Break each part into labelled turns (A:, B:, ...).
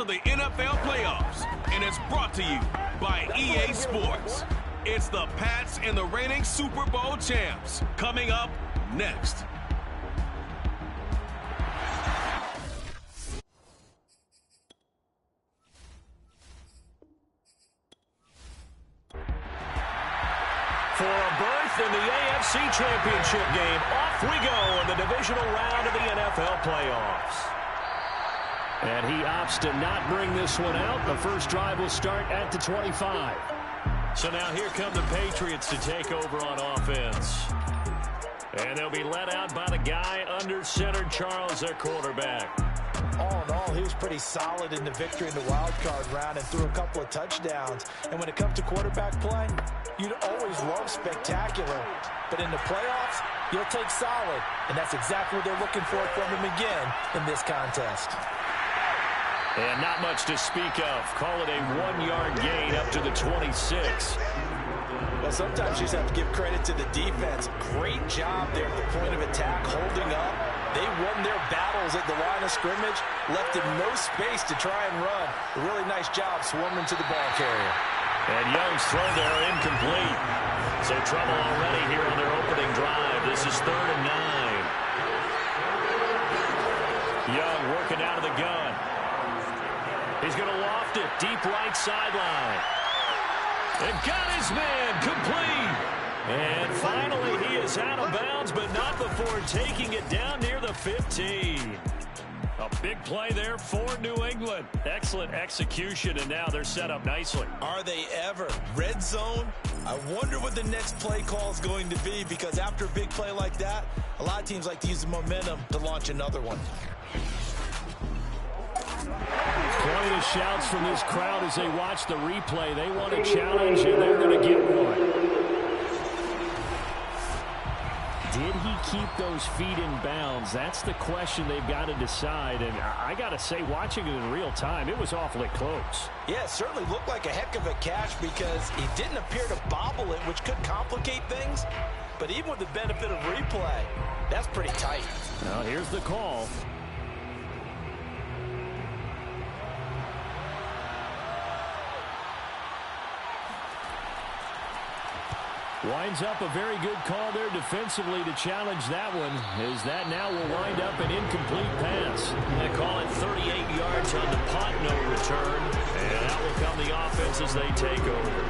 A: the NFL playoffs, and it's brought to you by EA Sports. It's the Pats and the reigning Super Bowl champs. Coming up next.
B: For a berth in the AFC Championship game, off we go in the divisional round of the NFL playoffs. And he opts to not bring this one out. The first drive will start at the 25. So now here come the Patriots to take over on offense. And they'll be led out by the guy under center, Charles, their quarterback.
C: All in all, he was pretty solid in the victory in the wild card round and threw a couple of touchdowns. And when it comes to quarterback play, you'd always love spectacular. But in the playoffs, you'll take solid. And that's exactly what they're looking for from him again in this contest.
B: And not much to speak of. Call it a 1-yard gain up to the 26.
C: Well, sometimes you just have to give credit to the defense. Great job there at the point of attack, holding up. They won their battles at the line of scrimmage, left him no space to try and run. A really nice job swarming to the ball carrier.
B: And Young's throw there incomplete. So trouble already here on their opening drive. This is 3rd and 9. Young working out of the gun. He's going to loft it deep right sideline. And got his man complete. And finally he is out of bounds, but not before taking it down near the 15. A big play there for New England. Excellent execution, and now they're set up nicely.
C: Are they ever? Red zone? I wonder what the next play call is going to be, because after a big play like that, a lot of teams like to use the momentum to launch another one.
B: Plenty of shouts from this crowd as they watch the replay. They want a challenge, and they're going to get one. Did he keep those feet in bounds? That's the question they've got to decide. And I got to say, watching it in real time, it was awfully close.
C: Yeah, it certainly looked like a heck of a catch because he didn't appear to bobble it, which could complicate things. But even with the benefit of replay, that's pretty tight.
B: Now here's the call. Winds up a very good call there defensively to challenge that one, as that now will wind up an incomplete pass. They call it 38 yards on the punt, no return. And out will come the offense as they take over.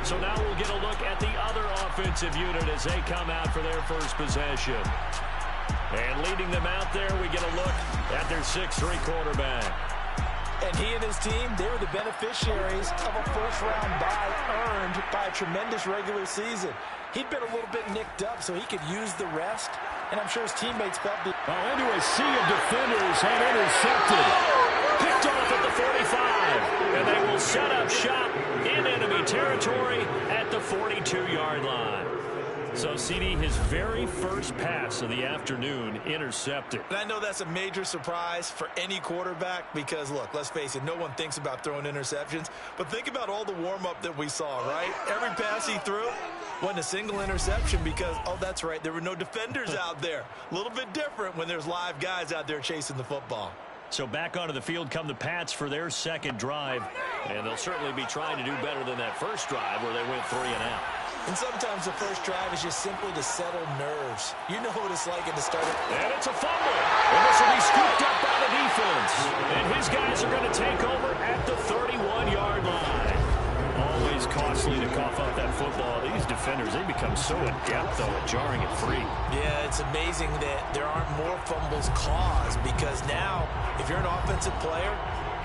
B: So now we'll get a look at the other offensive unit as they come out for their first possession. And leading them out there, we get a look at their 6'3" quarterback.
C: And he and his team, they were the beneficiaries of a first-round bye earned by a tremendous regular season. He'd been a little bit nicked up, so he could use the rest. And I'm sure his teammates felt the...
B: Well, into a sea of defenders and intercepted. Picked off at the 45. And they will set up shop in enemy territory at the 42-yard line. So, CD, his very first pass of the afternoon intercepted.
C: And I know that's a major surprise for any quarterback because, look, let's face it, no one thinks about throwing interceptions. But think about all the warm-up that we saw, right? Every pass he threw wasn't a single interception because, oh, that's right, there were no defenders out there. A little bit different when there's live guys out there chasing the football.
B: So back onto the field come the Pats for their second drive. And they'll certainly be trying to do better than that first drive where they went 3 and out.
C: And sometimes the first drive is just simply to settle nerves. You know what it's like at the start.
B: And it's a fumble. And this will be scooped up by the defense. And his guys are going to take over at the 31-yard line. Always costly to cough up that football. These defenders, they become so adept, though, at jarring it free.
C: Yeah, it's amazing that there aren't more fumbles caused because now, if you're an offensive player,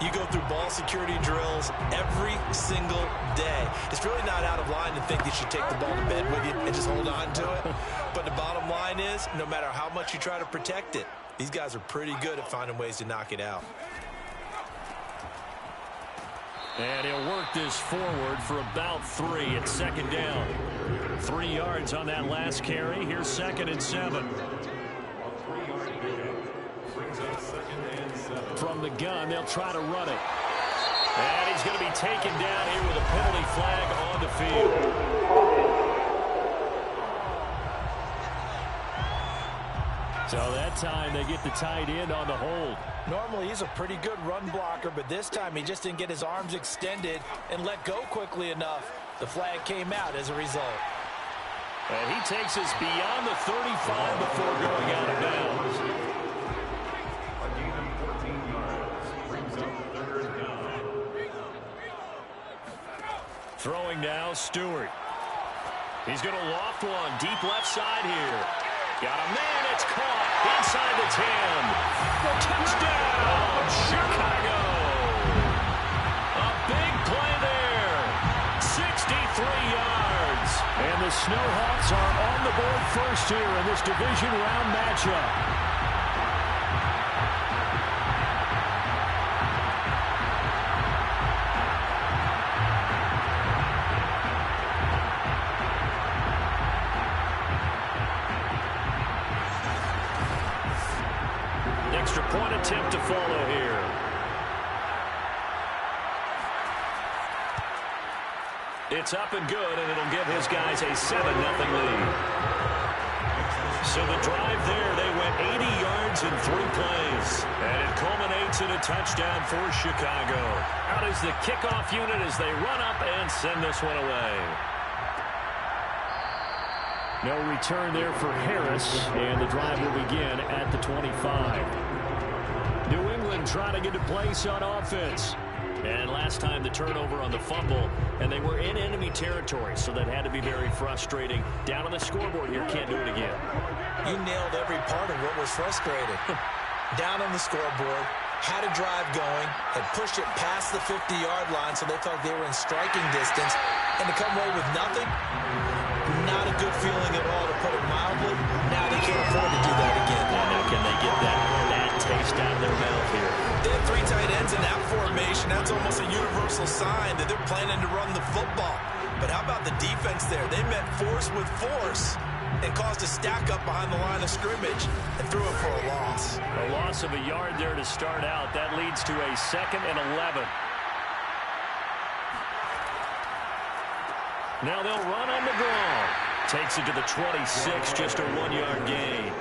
C: you go through ball security drills every single day. It's really not out of line to think that you take the ball to bed with you and just hold on to it. But the bottom line is, no matter how much you try to protect it, these guys are pretty good at finding ways to knock it out.
B: And he'll work this forward for about 3 at second down. 3 yards on that last carry. Here's 2nd and 7. From the gun, they'll try to run it. And he's going to be taken down here with a penalty flag on the field. So that time they get the tight end on the hold.
C: Normally he's a pretty good run blocker, but this time he just didn't get his arms extended and let go quickly enough. The flag came out as a result.
B: And he takes us beyond the 35 before going out of bounds. Throwing now, Stewart. He's going to loft one deep left side here. Got a man, it's caught inside the 10. The touchdown, Chicago. A big play there. 63 yards. And the Snowhawks are on the board first here in this division round matchup. Extra point attempt to follow here. It's up and good, and it'll give his guys a 7-0 lead. So the drive there, they went 80 yards in 3 plays. And it culminates in a touchdown for Chicago. Out is the kickoff unit as they run up and send this one away. No return there for Harris, and the drive will begin at the 25. New England trying to get a place on offense. And last time the turnover on the fumble, and they were in enemy territory, so that had to be very frustrating. Down on the scoreboard here, can't do it again.
C: You nailed every part of what was frustrating. Down on the scoreboard, had a drive going, had pushed it past the 50-yard line, so they felt they were in striking distance, and to come away with nothing, not a good feeling at all, to put it mildly. Now they can't afford to do that again.
B: Now can they get that bad taste out of their mouth here?
C: They have 3 tight ends in that formation. That's almost a universal sign that they're planning to run the football. But how about the defense there? They met force with force and caused a stack up behind the line of scrimmage and threw it for a loss.
B: A loss of a yard there to start out. That leads to a 2nd and 11. Now they'll run on the draw. Takes it to the 26, just a 1-yard gain.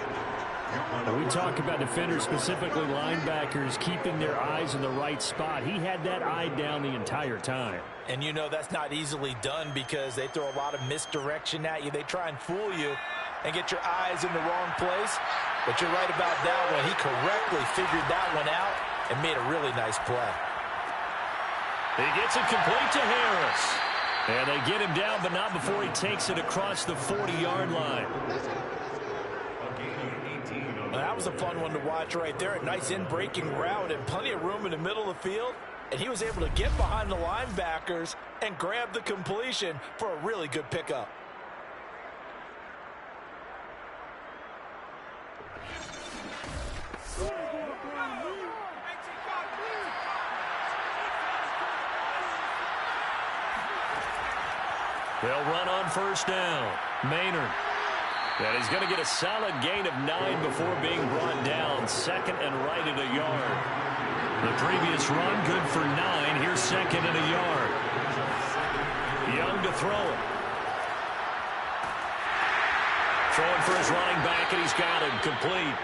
B: We talk about defenders, specifically linebackers, keeping their eyes in the right spot. He had that eye down the entire time.
C: And you know that's not easily done because they throw a lot of misdirection at you. They try and fool you and get your eyes in the wrong place. But you're right about that one. He correctly figured that one out and made a really nice play.
B: He gets it complete to Harris. And they get him down, but not before he takes it across the 40-yard line.
C: Well, that was a fun one to watch right there. A nice in-breaking route and plenty of room in the middle of the field. And he was able to get behind the linebackers and grab the completion for a really good pickup.
B: They'll run on first down. Maynard. And he's going to get a solid gain of 9 before being brought down. 2nd and right at a yard. The previous run good for 9. Here's 2nd and a yard. Young to throw it. Throwing for his running back, and he's got it complete.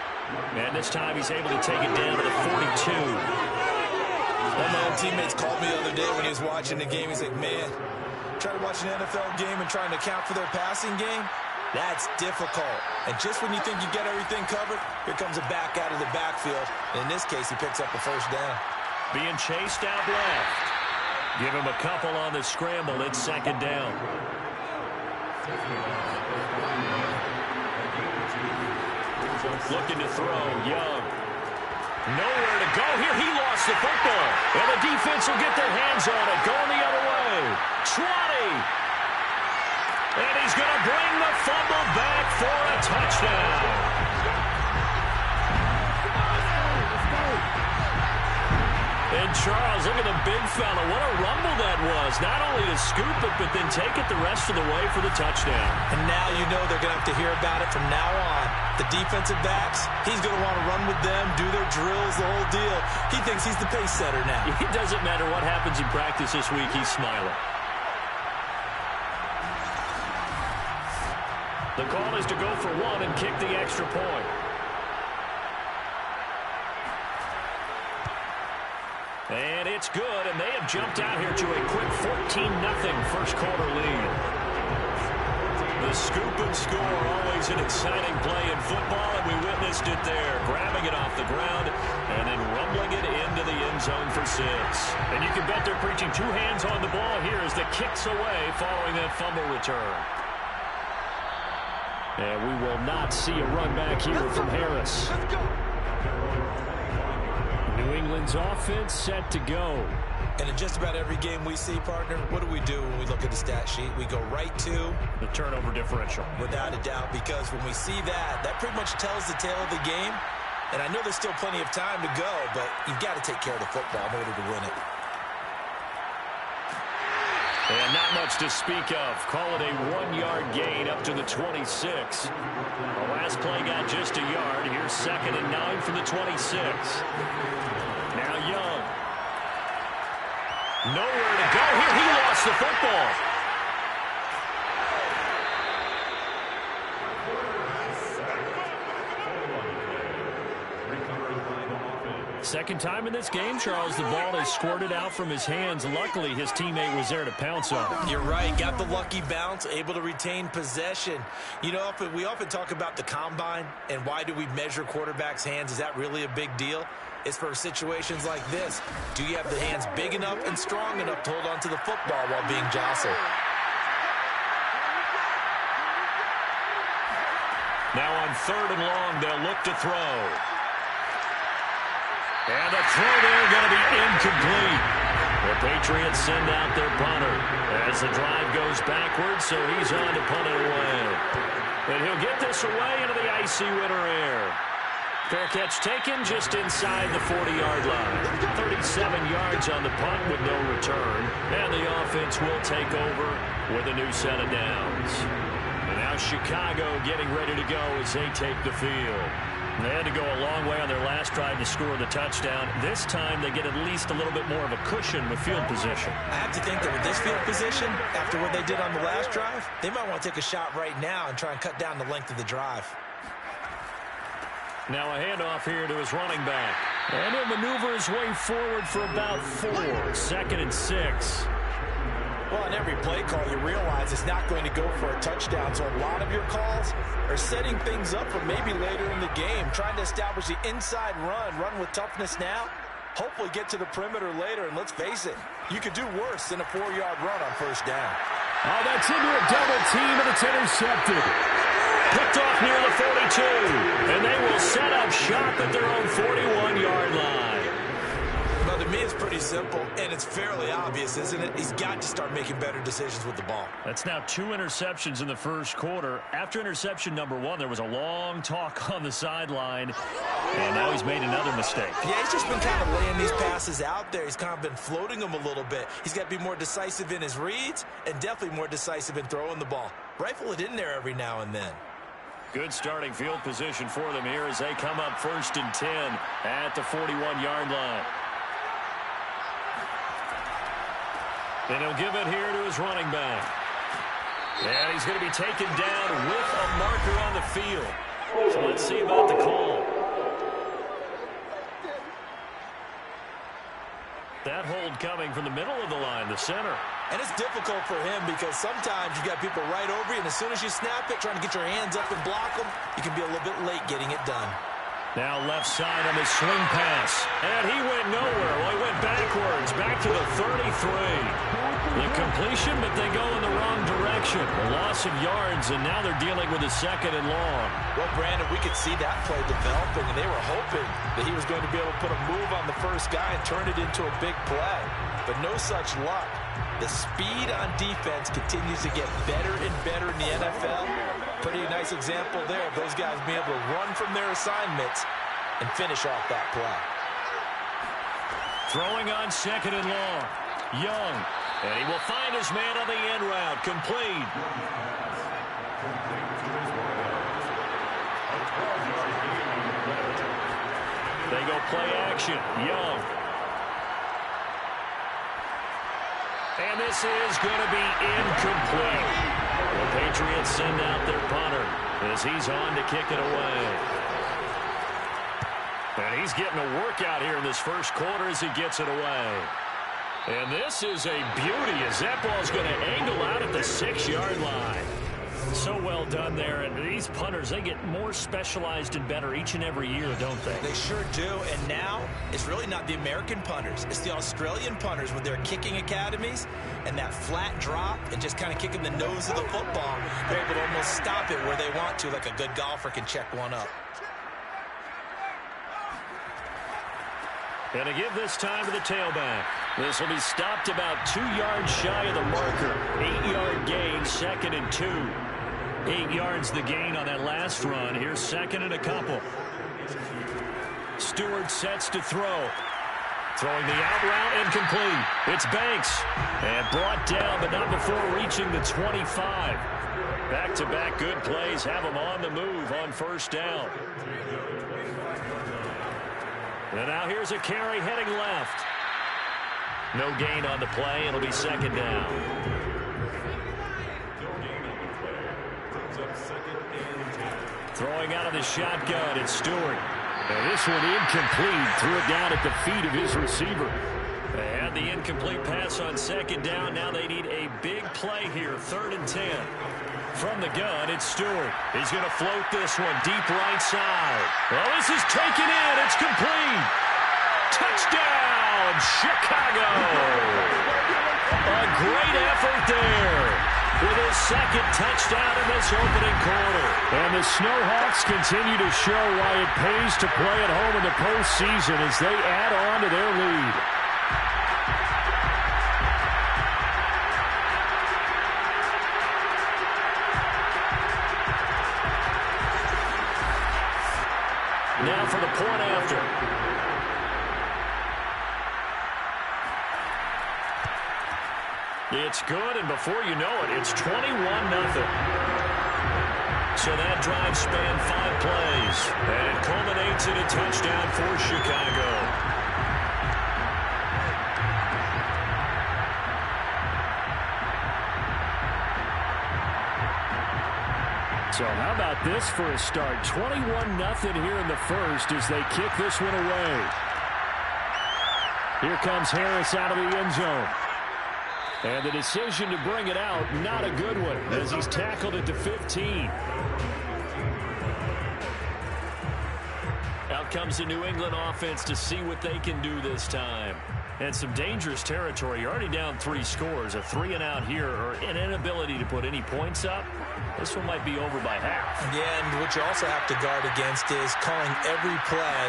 B: And this time he's able to take it down to the 42.
C: One of my old teammates called me the other day when he was watching the game. He's like, man, trying to watch an NFL game and trying to account for their passing game, that's difficult. And just when you think you get everything covered, here comes a back out of the backfield. And in this case, he picks up a first down.
B: Being chased out left. Give him a couple on the scramble. It's 2nd down. Looking to throw. Young. Nowhere to go here. He lost the football. And the defense will get their hands on it. Going the other way. 20. And he's going to bring the fumble back for a touchdown. And Charles, look at the big fella. What a rumble that was. Not only to scoop it, but then take it the rest of the way for the touchdown.
C: And now you know they're going to have to hear about it from now on. The defensive backs, he's going to want to run with them, do their drills, the whole deal. He thinks he's the pace setter now.
B: It doesn't matter what happens in practice this week. He's smiling. The call is to go for 1 and kick the extra point. it's good, and they have jumped out here to a quick 14-0 first quarter lead. The scoop and score, always an exciting play in football, and we witnessed it there, grabbing it off the ground and then rumbling it into the end zone for 6. And you can bet they're preaching two hands on the ball here as the kick's away following that fumble return. And we will not see a run back here from Harris. New England's offense set to go.
C: And in just about every game we see, partner, what do when we look at the stat sheet? We go right to
B: the turnover differential.
C: Without a doubt, because when we see that, that pretty much tells the tale of the game. And I know there's still plenty of time to go, but you've got to take care of the football in order to win it.
B: And not much to speak of. Call it a 1-yard gain up to the 26. The last play got just a yard. Here's 2nd and 9 from the 26. Now Young. Nowhere to go here. He lost the football. Second time in this game, Charles, the ball has squirted out from his hands. Luckily, his teammate was there to pounce on it.
C: You're right. Got the lucky bounce, able to retain possession. You know, we often talk about the combine and why do we measure quarterbacks' hands. Is that really a big deal? It's for situations like this. Do you have the hands big enough and strong enough to hold on to the football while being jostled?
B: Now on 3rd and long, they'll look to throw. And the throw there going to be incomplete. The Patriots send out their punter as the drive goes backwards, so he's on to punt it away. And he'll get this away into the icy winter air. Fair catch taken just inside the 40-yard line. 37 yards on the punt with no return. And the offense will take over with a new set of downs. And now Chicago getting ready to go as they take the field. They had to go a long way on their last drive to score the touchdown. This time they get at least a little bit more of a cushion with field position.
C: I have to think that with this field position, after what they did on the last drive, they might want to take a shot right now and try and cut down the length of the drive.
B: Now a handoff here to his running back. And he'll maneuver his way forward for about 4. 2nd and 6.
C: Well, on every play call, you realize it's not going to go for a touchdown. So a lot of your calls are setting things up for maybe later in the game, trying to establish the inside run with toughness now, hopefully get to the perimeter later. And let's face it, you could do worse than a 4-yard run on 1st down.
B: Oh, that's into a double team, and it's intercepted. Picked off near the 42, and they will set up shop at their own 41-yard line.
C: Well, to me, it's pretty simple, and it's fairly obvious, isn't it? He's got to start making better decisions with the ball.
B: That's now 2 interceptions in the first quarter. After interception number 1, there was a long talk on the sideline, and now he's made another mistake.
C: Yeah, he's just been kind of laying these passes out there. He's kind of been floating them a little bit. He's got to be more decisive in his reads and definitely more decisive in throwing the ball. Rifle it in there every now and then.
B: Good starting field position for them here as they come up 1st and 10 at the 41-yard line. And he'll give it here to his running back. And he's going to be taken down with a marker on the field. So let's see about the call. That hold coming from the middle of the line, the center.
C: And it's difficult for him because sometimes you've got people right over you, and as soon as you snap it, trying to get your hands up and block them, you can be a little bit late getting it done.
B: Now left side on his swing pass. And he went nowhere. Well, he went backwards, back to the 33. The completion, but they go in the wrong direction. A loss of yards, and now they're dealing with a 2nd and long.
C: Well, Brandon, we could see that play developing, and they were hoping that he was going to be able to put a move on the first guy and turn it into a big play. But no such luck. The speed on defense continues to get better and better in the NFL. Pretty nice example there of those guys being able to run from their assignments and finish off that play.
B: Throwing on 2nd and long. Young. And he will find his man on the end route. Complete. They go play action. Young. And this is going to be incomplete. The Patriots send out their punter as he's on to kick it away. And he's getting a workout here in this first quarter as he gets it away. And this is a beauty as that ball's going to angle out at the 6-yard line. So well done there. And these punters, they get more specialized and better each and every year, don't they?
C: They sure do. And now it's really not the American punters. It's the Australian punters with their kicking academies and that flat drop and just kind of kicking the nose of the football. They're able to almost stop it where they want to, like a good golfer can check one up.
B: And to give this time to the tailback. This will be stopped about 2 yards shy of the marker. 8-yard gain, 2nd and 2. 8 yards the gain on that last run. Here's 2nd and a couple. Stewart sets to throw. Throwing the out route incomplete. It's Banks. And brought down, but not before reaching the 25. Back-to-back good plays have him on the move on 1st down. And now here's a carry heading left. No gain on the play. It'll be 2nd down. Throwing out of the shotgun, it's Stewart. And this one incomplete. Threw it down at the feet of his receiver. They had the incomplete pass on 2nd down. Now they need a big play here. 3rd and 10. From the gun, it's Stewart. He's going to float this one deep right side. Well, this is taken in. It's complete. Touchdown, Chicago. A great effort there with his 2nd touchdown in this opening quarter. And the Snowhawks continue to show why it pays to play at home in the postseason as they add on to their lead. Now for the point after. It's good, and before you know it, it's 21-0. So that drive spanned 5 plays, and it culminates in a touchdown for Chicago. So how about this for a start? 21-0 here in the first as they kick this one away. Here comes Harris out of the end zone. And the decision to bring it out, not a good one, as he's tackled at the 15. Out comes the New England offense to see what they can do this time. And some dangerous territory. You're already down 3 scores. A 3-and-out here, or an inability to put any points up. This one might be over by half. Yeah, and what you also have to guard against is calling every play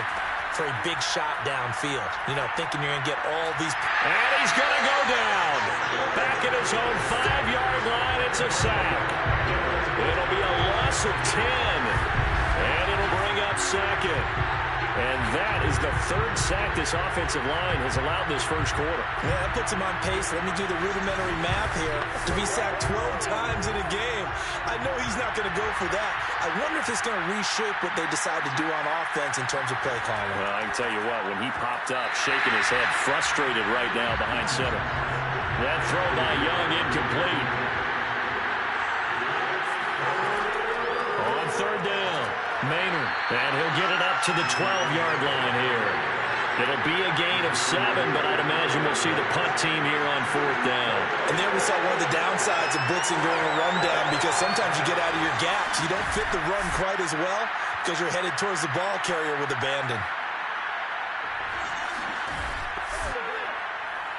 B: for a big shot downfield. You know, thinking you're going to get all these. And he's going to go down. Back at his own 5-yard line, it's a sack. It'll be a loss of 10. And it'll bring up 2nd. And that is the 3rd sack this offensive line has allowed this first quarter. Yeah, that puts him on pace. Let me do the rudimentary math here. To be sacked 12 times in a game, I know he's not going to go for that. I wonder if it's going to reshape what they decide to do on offense in terms of play calling. Well, I can tell you what, when he popped up, shaking his head, frustrated right now behind center. That throw by Young incomplete. On 3rd down. Maynard, and he'll get it up to the 12-yard line here. It'll be a gain of 7, but I'd imagine we'll see the punt team here on 4th down. And there we saw one of the downsides of blitzing during a rundown, because sometimes you get out of your gaps. You don't fit the run quite as well because you're headed towards the ball carrier with abandon.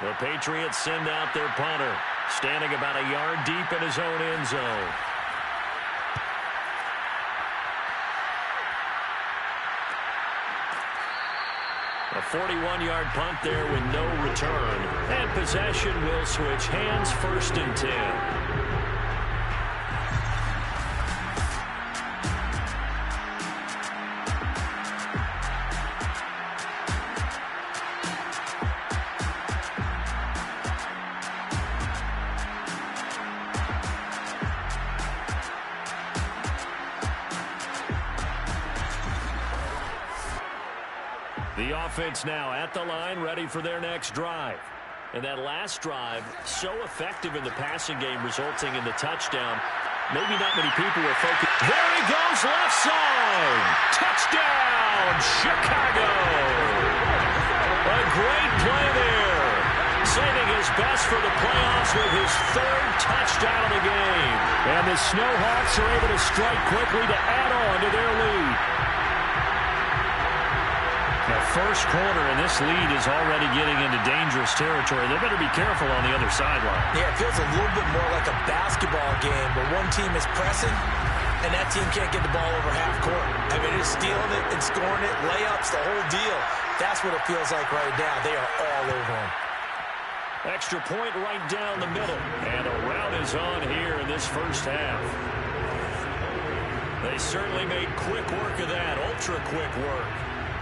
B: The Patriots send out their punter, standing about a yard deep in his own end zone. A 41-yard punt there with no return. And possession will switch hands, 1st and 10. The offense now at the line, ready for their next drive. And that last drive, so effective in the passing game, resulting in the touchdown. Maybe not many people were focused. There he goes, left side. Touchdown, Chicago. A great play there. Saving his best for the playoffs with his third touchdown of the game. And the Snowhawks are able to strike quickly to add on to their lead. The first quarter, and this lead is already getting into dangerous territory. They better be careful on the other sideline.
C: Yeah, it feels a little bit more like a basketball game where one team is pressing and that team can't get the ball over half court. I mean, it's stealing it and scoring it, layups, the whole deal. That's what it feels like right now. They are all over them.
B: Extra point right down the middle. And a rout is on here in this first half. They certainly made quick work of that, ultra-quick work.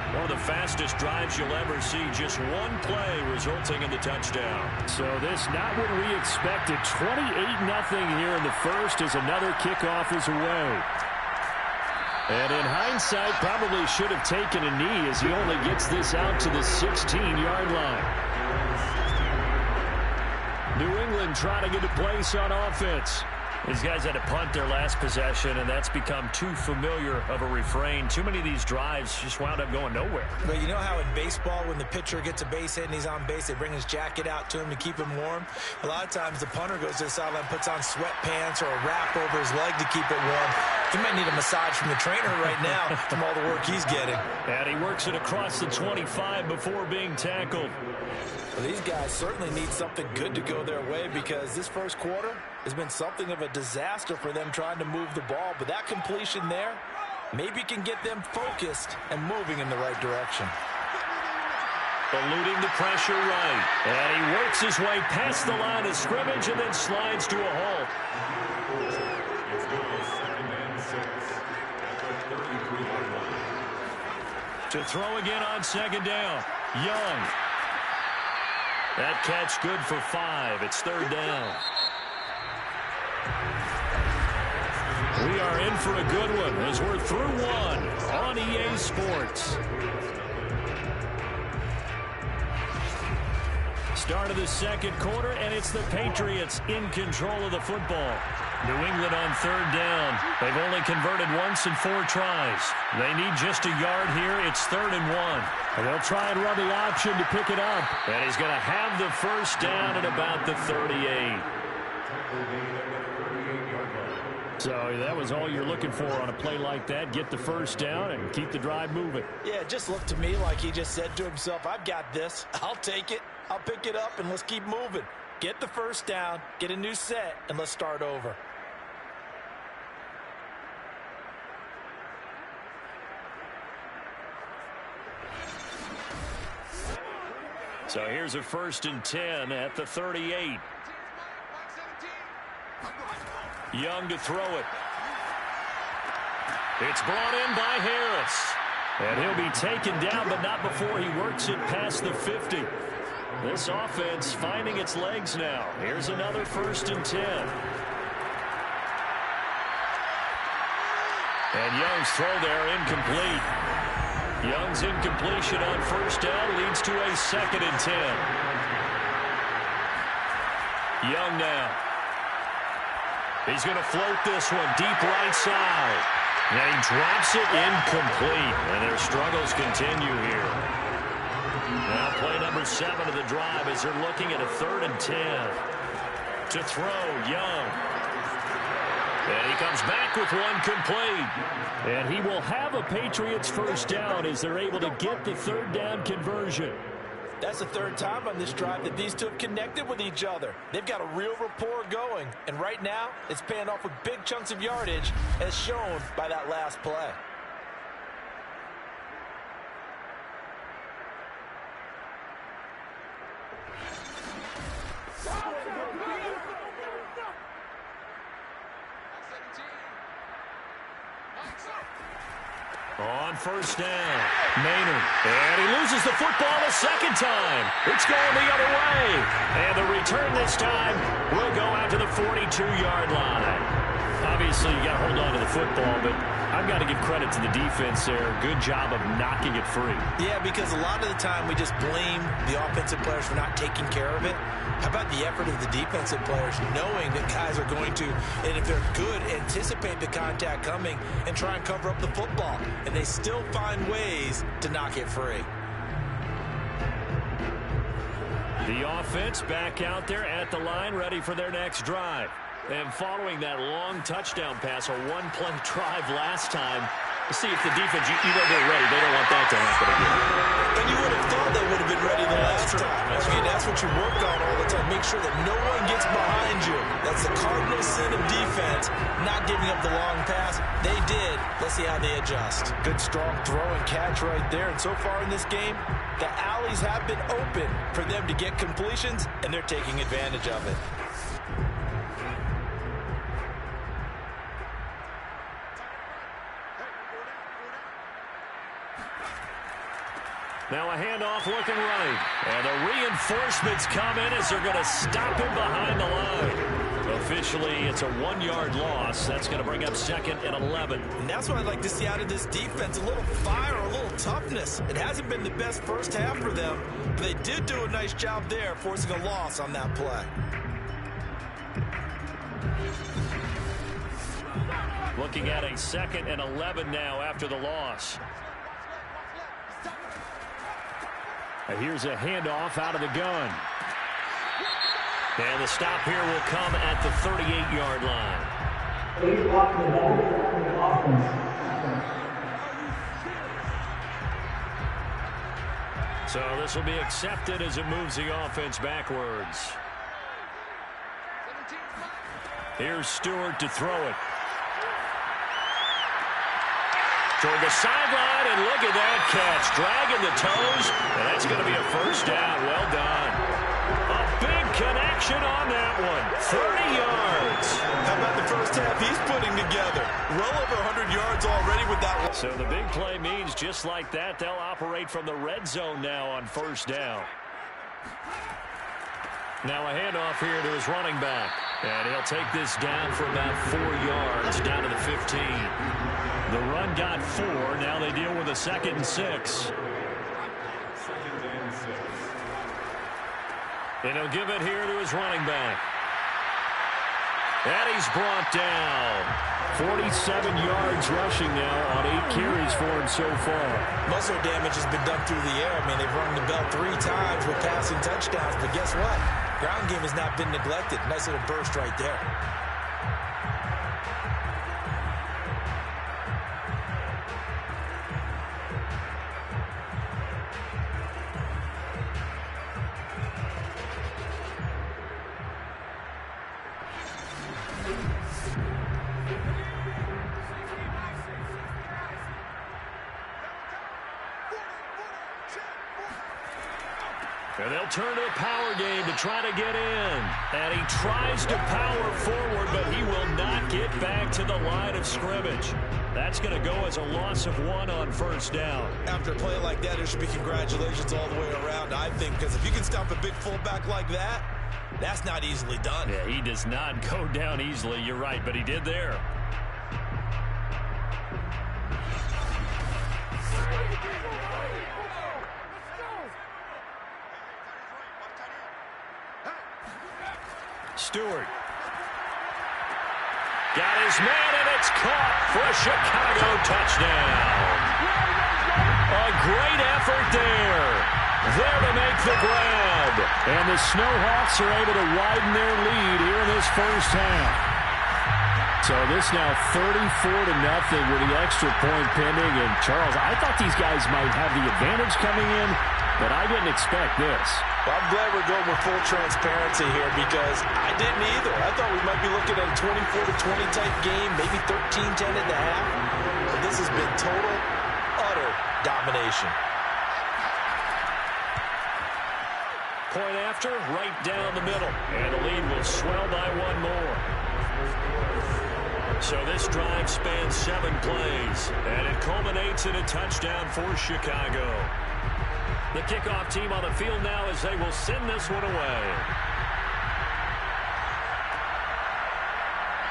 B: One of the fastest drives you'll ever see. Just one play resulting in the touchdown. So this not what we expected. 28-0 here in the first as another kickoff is away. And in hindsight, probably should have taken a knee as he only gets this out to the 16-yard line. New England trying to get a place on offense. These guys had to punt their last possession, and that's become too familiar of a refrain. Too many of these drives just wound up going nowhere.
C: But you know how in baseball, when the pitcher gets a base hit and he's on base, they bring his jacket out to him to keep him warm? A lot of times the punter goes to the sideline, puts on sweatpants or a wrap over his leg to keep it warm. He might need a massage from the trainer right now from all the work he's getting.
B: And he works it across the 25 before being tackled.
C: Well, these guys certainly need something good to go their way because this first quarter has been something of a disaster for them trying to move the ball. But that completion there maybe can get them focused and moving in the right direction.
B: Eluding the pressure right. And he works his way past the line of scrimmage and then slides to a halt. To throw again on second down. Young. That catch good for 5. It's third down. We are in for a good one as we're through one on EA Sports. Start of the second quarter, and it's the Patriots in control of the football. New England on third down. They've only converted once in 4 tries. They need just a yard here. It's 3rd and 1. And they'll try and run the option to pick it up. And he's going to have the first down at about the 38. So that was all you're looking for on a play like that. Get the first down and keep the drive moving.
C: Yeah, it just looked to me like he just said to himself, I've got this. I'll take it. I'll pick it up, and let's keep moving. Get the first down, get a new set, and let's start over.
B: So here's a 1st and 10 at the 38. Young to throw it. It's brought in by Harris. And he'll be taken down, but not before he works it past the 50. This offense finding its legs now. Here's another 1st and 10. And Young's throw there incomplete. Young's incompletion on first down leads to a 2nd and 10. Young now. He's going to float this one deep right side. And he drops it incomplete. And their struggles continue here. Now play number 7 of the drive as they're looking at a 3rd and 10. To throw, Young. And he comes back with one complete. And he will have a Patriots first down as they're able to get the 3rd down conversion.
C: That's the 3rd time on this drive that these two have connected with each other. They've got a real rapport going. And right now, it's paying off with big chunks of yardage as shown by that last play.
B: On first down, Maynard. And he loses the football a 2nd time. It's going the other way. And the return this time will go out to the 42-yard line. Obviously, you got to hold on to the football, but I've got to give credit to the defense there. Good job of knocking it free.
C: Yeah, because a lot of the time we just blame the offensive players for not taking care of it. How about the effort of the defensive players knowing that guys are going to, and if they're good, anticipate the contact coming and try and cover up the football. And they still find ways to knock it free.
B: The offense back out there at the line, ready for their next drive. And following that long touchdown pass, a one-play drive last time, see if the defense, you know they're ready. They don't want that to happen again.
C: And you would have thought they would have been ready the last time. That's what you work on all the time. Make sure that no one gets behind you. That's the cardinal sin of defense, not giving up the long pass. They did. Let's see how they adjust. Good, strong throw and catch right there. And so far in this game, the alleys have been open for them to get completions, and they're taking advantage of it.
B: Now a handoff looking right. And the reinforcements come in as they're going to stop him behind the line. Officially, it's a 1-yard loss. That's going to bring up 2nd and 11.
C: And that's what I'd like to see out of this defense. A little fire, a little toughness. It hasn't been the best first half for them, but they did do a nice job there, forcing a loss on that play.
B: Looking at a 2nd and 11 now after the loss. Here's a handoff out of the gun. And the stop here will come at the 38-yard line. So this will be accepted as it moves the offense backwards. Here's Stewart to throw it. Toward the sideline, and look at that catch. Dragging the toes, and that's going to be a first down. Well done. A big connection on that one. 30 yards.
C: How about the first half he's putting together? Well over 100 yards already with that one.
B: So the big play means just like that, they'll operate from the red zone now on first down. Now a handoff here to his running back. And he'll take this down for about 4 yards, down to the 15. The run got 4. Now they deal with a 2nd and 6. And he'll give it here to his running back. And he's brought down. 47 yards rushing now on 8 carries for him so far.
C: Muscle damage has been done through the air. I mean, they've rung the bell 3 times with passing touchdowns, but guess what? Ground game has not been neglected. Nice little burst right there.
B: And they'll turn to a power game to try to get in. And he tries to power forward, but he will not get back to the line of scrimmage. That's going to go as a loss of 1 on first down.
C: After a play like that, there should be congratulations all the way around, I think, because if you can stop a big fullback like that, that's not easily done.
B: Yeah, he does not go down easily. You're right, but he did there. Stewart. Got his man, and it's caught for a Chicago touchdown. A great effort there. There to make the grab. And the Snowhawks are able to widen their lead here in this first half. So this now 34-0 with the extra point pending. And Charles, I thought these guys might have the advantage coming in, but I didn't expect this.
C: Well, I'm glad we're going with full transparency here because I didn't either. I thought we might be looking at a 24-20 type game, maybe 13-10 at the half. But this has been total, utter domination.
B: Point after, right down the middle. And the lead will swell by 1 more. So this drive spans 7 plays. And it culminates in a touchdown for Chicago. The kickoff team on the field now as they will send this one away.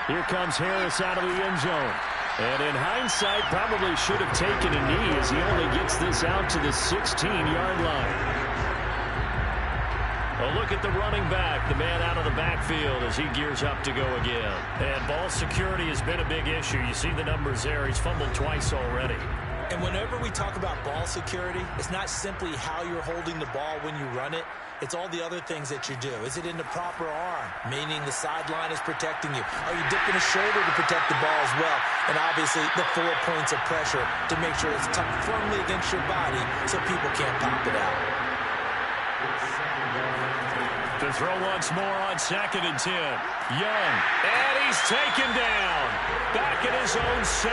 B: Here comes Harris out of the end zone. And in hindsight, probably should have taken a knee as he only gets this out to the 16-yard line. A look at the running back, the man out of the backfield as he gears up to go again. And ball security has been a big issue. You see the numbers there. He's fumbled twice already.
C: And whenever we talk about ball security, it's not simply how you're holding the ball when you run it. It's all the other things that you do. Is it in the proper arm, meaning the sideline is protecting you? Are you dipping a shoulder to protect the ball as well? And obviously, the 4 points of pressure to make sure it's tucked firmly against your body so people can't pop it out.
B: To throw once more on 2nd and 10. Young, and he's taken down. Back at his own 7.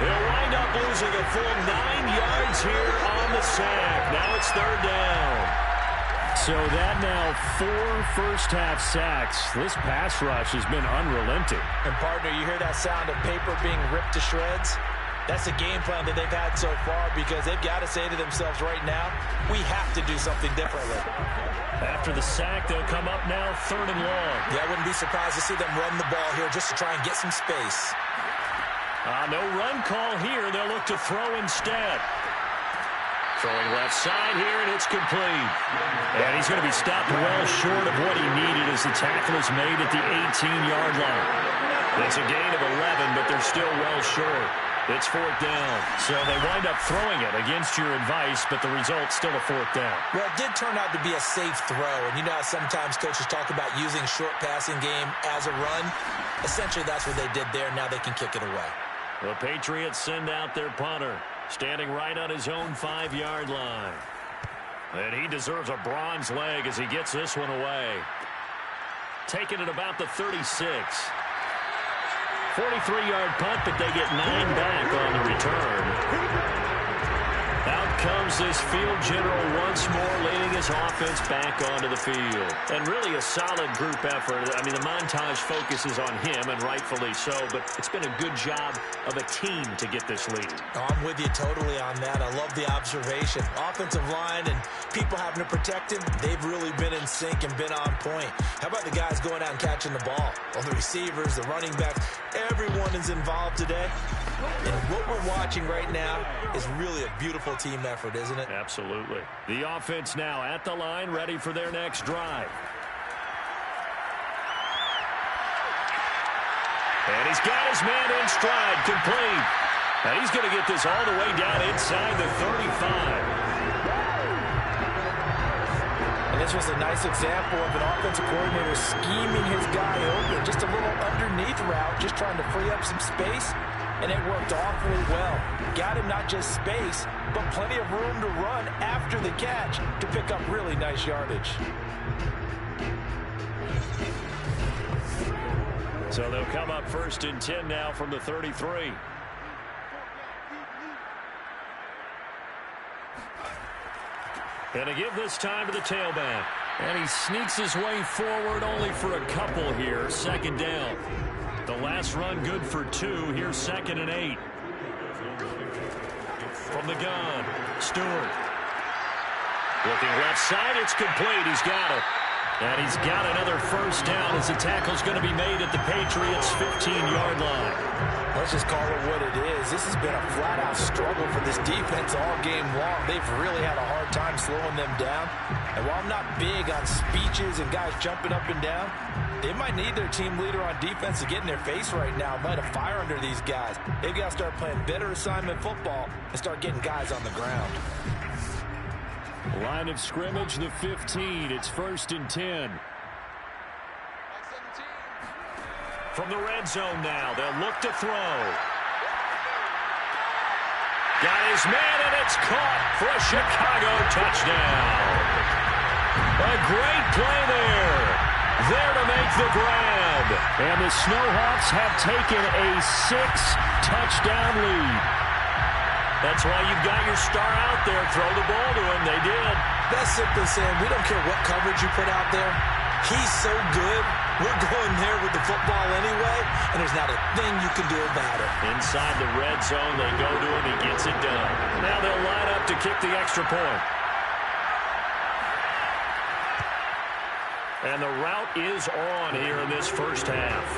B: He'll wind up losing a full 9 yards here on the sack. Now it's 3rd down. So that now 4 first-half sacks. This pass rush has been unrelenting.
C: And, partner, you hear that sound of paper being ripped to shreds? That's the game plan that they've had so far because they've got to say to themselves right now, we have to do something differently.
B: After the sack, they'll come up now 3rd and long.
C: Yeah, I wouldn't be surprised to see them run the ball here just to try and get some space.
B: No run call here. They'll look to throw instead. Throwing left side here, and it's complete. And he's going to be stopped well short of what he needed as the tackle is made at the 18-yard line. It's a gain of 11, but they're still well short. It's 4th down. So they wind up throwing it against your advice, but the result's still a 4th down.
C: Well, it did turn out to be a safe throw. And you know how sometimes coaches talk about using short passing game as a run? Essentially, that's what they did there. Now they can kick it away.
B: The Patriots send out their punter, standing right on his own 5-yard line. And he deserves a bronze leg as he gets this one away. Taking it about the 36. 43-yard punt, but they get 9 back on the return. Out comes this field general once more, leading his offense back onto the field. And really a solid group effort. I mean, the montage focuses on him, and rightfully so, but it's been a good job of a team to get this lead.
C: I'm with you totally on that. I love the observation. Offensive line and people having to protect him, they've really been in sync and been on point. How about the guys going out and catching the ball? Well, the receivers, the running backs, everyone is involved today. And what we're watching right now is really a beautiful team effort, isn't it?
B: Absolutely. The offense now at the line, ready for their next drive. And he's got his man in stride, complete. And he's going to get this all the way down inside the 35.
C: And this was a nice example of an offensive coordinator scheming his guy open. Just a little underneath route, just trying to free up some space. And it worked awfully well. Got him not just space, but plenty of room to run after the catch to pick up really nice yardage.
B: So they'll come up 1st and 10 now from the 33. And to give this time to the tailback. And he sneaks his way forward only for a couple here. 2nd down. The last run good for 2. Here's 2nd and 8. From the gun, Stewart. Looking left side, it's complete. He's got it. And he's got another 1st down as the tackle's going to be made at the Patriots' 15-yard line.
C: Let's just call it what it is. This has been a flat-out struggle for this defense all game long. They've really had a hard time slowing them down. And while I'm not big on speeches and guys jumping up and down, they might need their team leader on defense to get in their face right now, light a fire under these guys. They've got to start playing better assignment football and start getting guys on the ground.
B: Line of scrimmage, the 15. It's 1st and 10. From the red zone now, they'll look to throw. Got his man, and it's caught for a Chicago touchdown. A great play there. There to make the grab. And the Snowhawks have taken a 6-touchdown lead. That's why you've got your star out there. Throw the ball to him. They did.
C: That's simply saying we don't care what coverage you put out there. He's so good. We're going there with the football anyway, and there's not a thing you can do about it.
B: Inside the red zone, they go to him. He gets it done. Now they'll line up to kick the extra point. And the route is on here in this 1st half.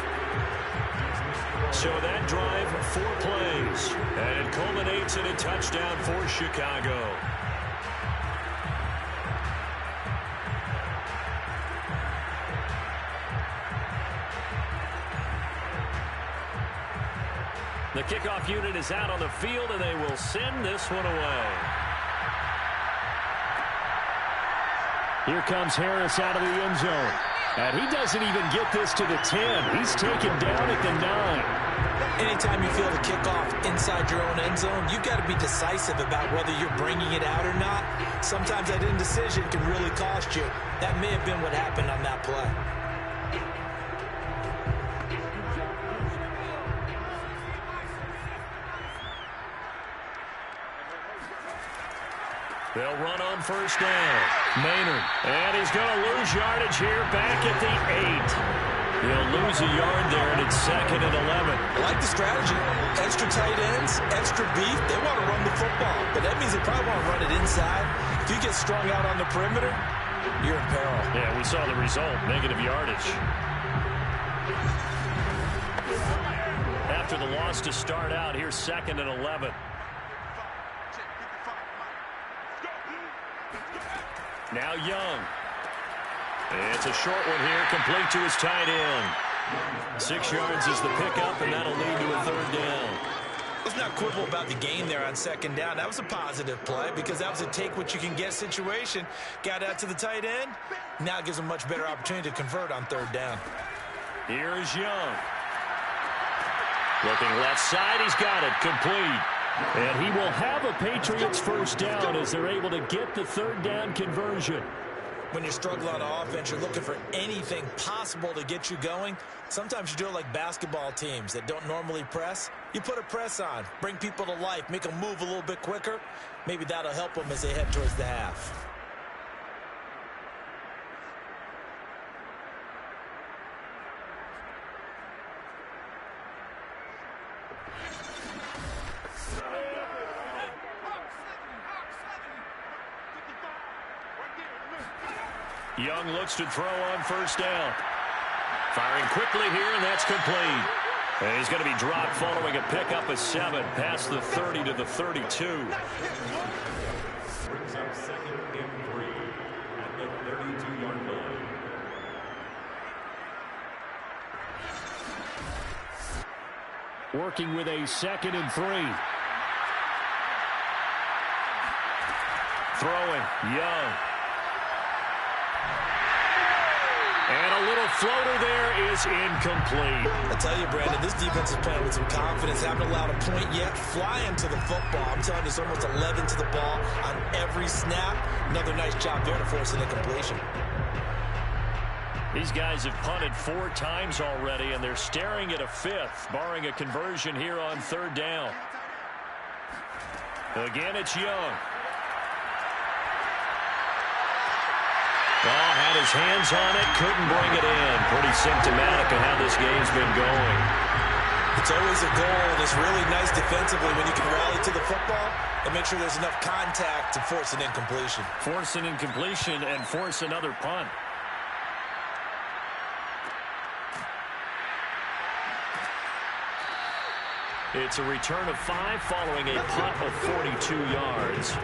B: So that drive, 4 plays, and it culminates in a touchdown for Chicago. The kickoff unit is out on the field, and they will send this one away. Here comes Harris out of the end zone. And he doesn't even get this to the 10. He's taken down at the 9.
C: Anytime you feel the kickoff inside your own end zone, you've got to be decisive about whether you're bringing it out or not. Sometimes that indecision can really cost you. That may have been what happened on that play.
B: They'll run on first down. Maynard. And he's going to lose yardage here back at the 8. He'll lose a yard there, and it's 2nd and 11.
C: I like the strategy. Extra tight ends, extra beef. They want to run the football, but that means they probably want to run it inside. If you get strung out on the perimeter, you're in peril.
B: Yeah, we saw the result, negative yardage. After the loss to start out, here's 2nd and 11. Now Young. It's a short one here, complete to his tight end. 6 yards is the pickup, and that'll lead to a 3rd down.
C: Let's not quibble about the gain there on 2nd down. That was a positive play because that was a take-what-you-can-get situation. Got out to the tight end. Now it gives him a much better opportunity to convert on 3rd down.
B: Here's Young. Looking left side, he's got it, complete. And he will have a Patriots first down as they're able to get the 3rd down conversion.
C: When you're struggling on offense, you're looking for anything possible to get you going. Sometimes you do it like basketball teams that don't normally press. You put a press on, bring people to life, make them move a little bit quicker. Maybe that'll help them as they head towards the half.
B: Young looks to throw on first down. Firing quickly here, and that's complete. And he's going to be dropped following a pickup of 7 past the 30 to the 32.
D: Brings up 2nd and 3 at the 32-yard line.
B: Working with a 2nd and 3. Throwing, Young. And a little floater there is incomplete.
C: I tell you, Brandon, this defense is playing with some confidence. Haven't allowed a point yet. Flying to the football. I'm telling you, it's almost 11 to the ball on every snap. Another nice job there to force an incompletion.
B: These guys have punted 4 times already, and they're staring at a 5th, barring a conversion here on 3rd down. Again, it's Young. Oh, had his hands on it, couldn't bring it in. Pretty symptomatic of how this game's been going.
C: It's always a goal that's really nice defensively when you can rally to the football and make sure there's enough contact to force an incompletion.
B: Force an incompletion and force another punt. It's a return of 5 following a punt of 42 yards.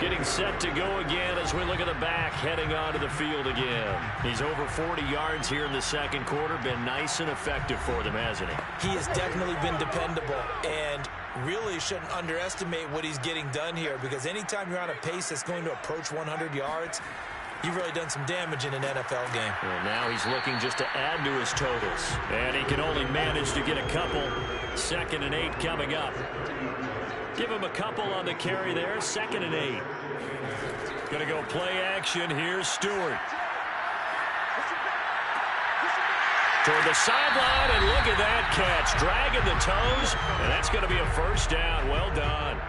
B: Getting set to go again as we look at the back, heading onto the field again. He's over 40 yards here in the 2nd quarter. Been nice and effective for them, hasn't he?
C: He has definitely been dependable and really shouldn't underestimate what he's getting done here because anytime you're on a pace that's going to approach 100 yards, you've really done some damage in an NFL game.
B: Well, now he's looking just to add to his totals. And he can only manage to get a couple. 2nd and 8 coming up. Give him a couple on the carry there. 2nd and 8. Going to go play action. Here's Stewart. Toward the sideline, and look at that catch. Dragging the toes, and that's going to be a first down. Well done.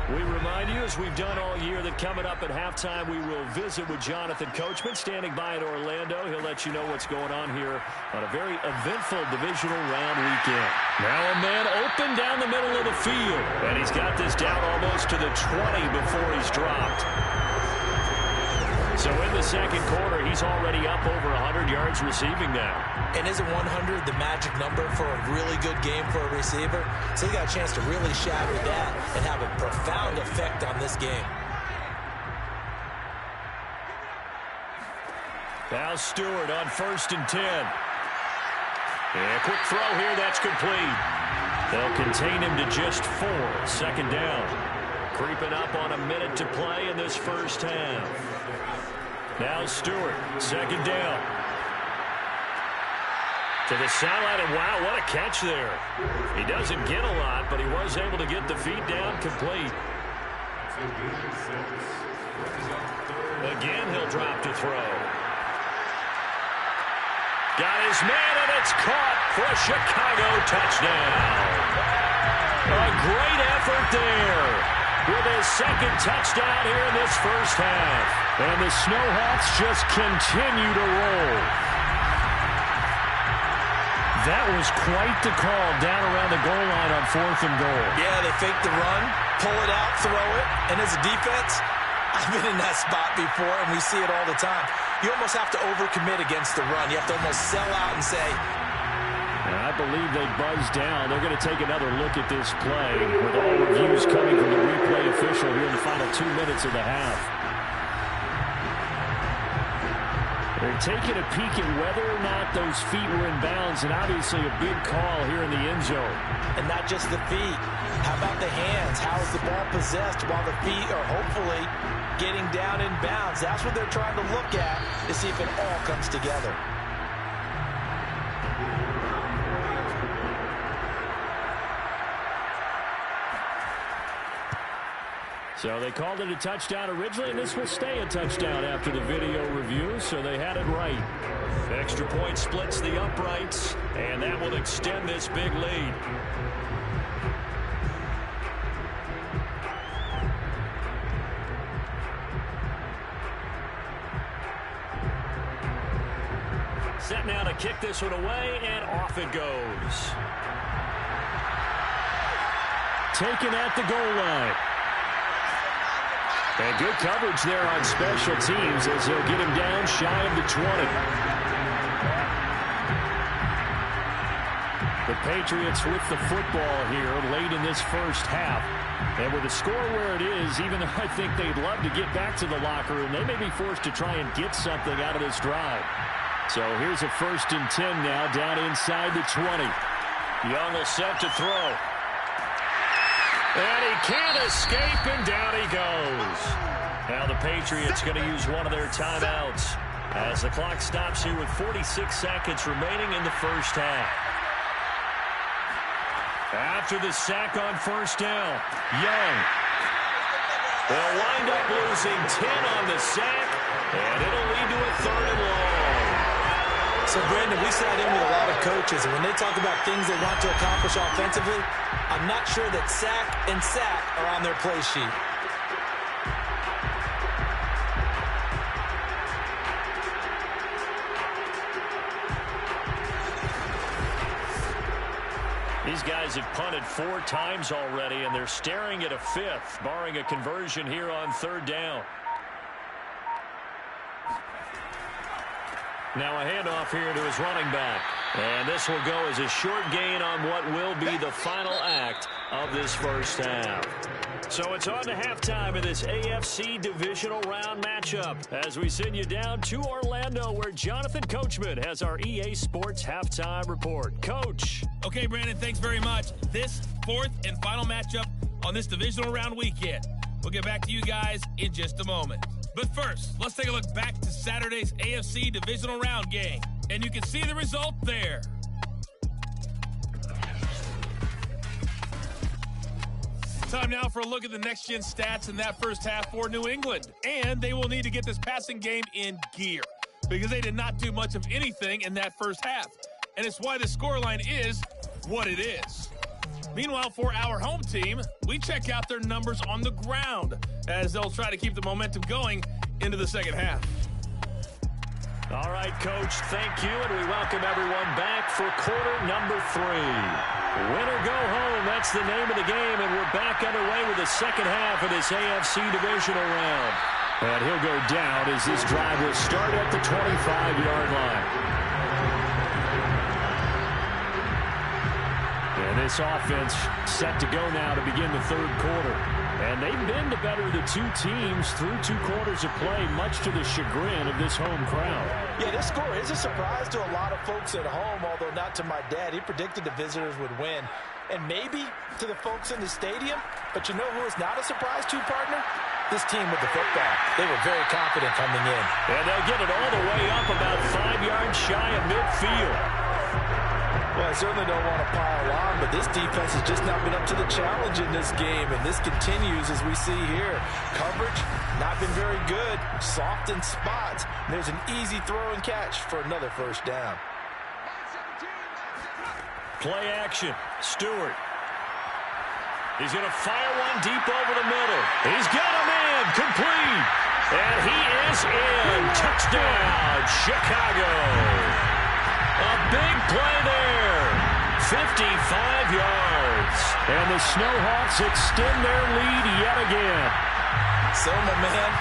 B: We remind you, as we've done all year, that coming up at halftime, we will visit with Jonathan Coachman, standing by in Orlando. He'll let you know what's going on here on a very eventful divisional round weekend. Now a man open down the middle of the field, and he's got this down almost to the 20 before he's dropped. So in the 2nd quarter, he's already up over 100 yards receiving now.
C: And isn't 100 the magic number for a really good game for a receiver? So he got a chance to really shatter that and have a profound effect on this game.
B: Now Stewart on 1st and 10. A quick throw here, that's complete. They'll contain him to just 4. Second down. Creeping up on a minute to play in this first half. Now Stewart, second down. To the sideline, and wow, what a catch there. He doesn't get a lot, but he was able to get the feet down complete. Again, he'll drop to throw. Got his man, and it's caught for a Chicago touchdown. A great effort there with his second touchdown here in this first half. And the Snowhawks just continue to roll. That was quite the call down around the goal line on 4th and goal.
C: Yeah, they fake the run, pull it out, throw it, and as a defense, I've been in that spot before, and we see it all the time. You almost have to overcommit against the run. You have to almost sell out and say,
B: and I believe they buzzed down. They're going to take another look at this play with all reviews coming from the replay official here in the final 2 minutes of the half. They're taking a peek at whether or not those feet were in bounds, and obviously a big call here in the end zone.
C: And not just the feet. How about the hands? How is the ball possessed while the feet are hopefully getting down in bounds? That's what they're trying to look at to see if it all comes together.
B: So they called it a touchdown originally, and this will stay a touchdown after the video review, so they had it right. The extra point splits the uprights, and that will extend this big lead. Set now to kick this one away, and off it goes. Taken at the goal line. And good coverage there on special teams as he'll get him down shy of the 20. The Patriots with the football here late in this first half. And with the score where it is, even though I think they'd love to get back to the locker room, they may be forced to try and get something out of this drive. So here's a 1st and 10 now down inside the 20. Young will set to throw. And he can't escape, and down he goes. Now the Patriots going to use one of their timeouts as the clock stops here with 46 seconds remaining in the first half. After the sack on 1st down, Young will wind up losing 10 on the sack, and it'll lead to a 3rd and long.
C: So, Brandon, we sat in with a lot of coaches, and when they talk about things they want to accomplish offensively, I'm not sure that sack and sack are on their play sheet.
B: These guys have punted 4 times already, and they're staring at a 5th, barring a conversion here on 3rd down. Now a handoff here to his running back. And this will go as a short gain on what will be the final act of this first half. So it's on to halftime of this AFC divisional round matchup as we send you down to Orlando where Jonathan Coachman has our EA Sports halftime report. Coach.
E: Okay, Brandon, thanks very much. This 4th and final matchup on this divisional round weekend. We'll get back to you guys in just a moment. But first, let's take a look back to Saturday's AFC divisional round game. And you can see the result there. Time now for a look at the next-gen stats in that first half for New England. And they will need to get this passing game in gear because they did not do much of anything in that first half. And it's why the scoreline is what it is. Meanwhile, for our home team, we check out their numbers on the ground as they'll try to keep the momentum going into the second half.
B: All right, Coach, thank you, and we welcome everyone back for quarter number 3. Win or go home, that's the name of the game, and we're back underway with the second half of this AFC divisional round. And he'll go down as this drive will start at the 25-yard line. And this offense set to go now to begin the third quarter. And they've been the better of the two teams through 2 quarters of play, much to the chagrin of this home crowd.
C: Yeah, this score is a surprise to a lot of folks at home, although not to my dad. He predicted the visitors would win. And maybe to the folks in the stadium, but you know who is not a surprise to, partner? This team with the football. They were very confident coming in.
B: And they'll get it all the way up about 5 yards shy of midfield.
C: Well, I certainly don't want to pile on, but this defense has just not been up to the challenge in this game, and this continues as we see here. Coverage, not been very good, soft in spots. And there's an easy throw and catch for another first down.
B: Play action. Stewart. He's going to fire one deep over the middle. He's got him in. Complete. And he is in. Touchdown, Chicago. A big play there. 55 yards. And the Snowhawks extend their lead yet again.
C: So, my man,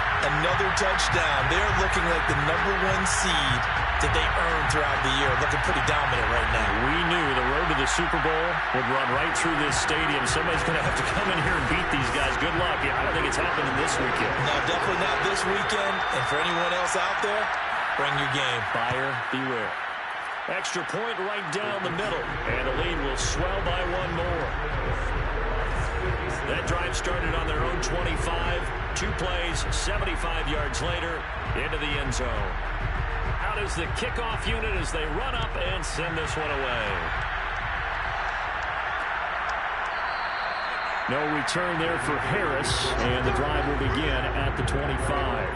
C: another touchdown. They're looking like the #1 seed that they earned throughout the year. Looking pretty dominant right now.
B: We knew the road to the Super Bowl would run right through this stadium. Somebody's going to have to come in here and beat these guys. Good luck. Yeah, I don't think it's happening this weekend.
C: No, definitely not this weekend. And for anyone else out there, bring your game.
B: Buyer beware. Extra point right down the middle. And the lead will swell by 1 more. That drive started on their own 25. 2 plays, 75 yards later, into the end zone. Out is the kickoff unit as they run up and send this one away. No return there for Harris, and the drive will begin at the 25.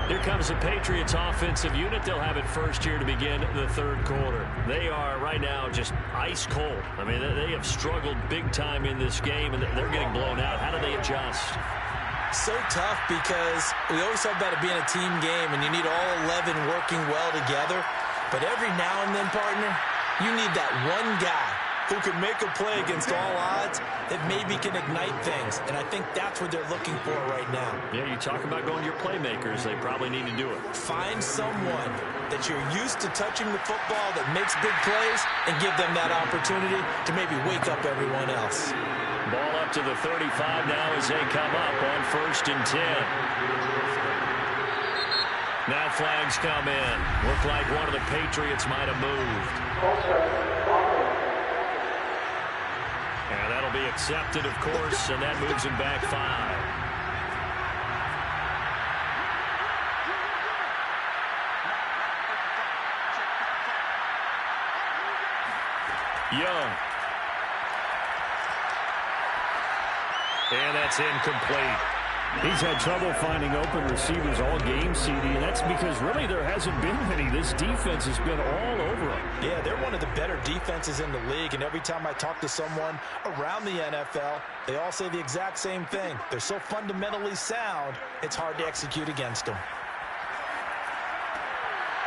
B: Here comes the Patriots offensive unit. They'll have it first here to begin the 3rd quarter. They are right now just ice cold. I mean, they have struggled big time in this game, and they're getting blown out. How do they adjust?
C: So tough because we always talk about it being a team game, and you need all 11 working well together. But every now and then, partner, you need that one guy who can make a play against all odds that maybe can ignite things. And I think that's what they're looking for right now.
B: Yeah, you talk about going to your playmakers. They probably need to do it.
C: Find someone that you're used to touching the football that makes big plays and give them that opportunity to maybe wake up everyone else.
B: Ball up to the 35 now as they come up on 1st and 10. Now flags come in. Look like one of the Patriots might have moved. And that'll be accepted, of course, and that moves him back 5. Young. And that's incomplete. He's had trouble finding open receivers all game, CD, and that's because really there hasn't been any. This defense has been all over them.
C: Yeah, they're one of the better defenses in the league, and every time I talk to someone around the NFL, they all say the exact same thing. They're so fundamentally sound, it's hard to execute against them.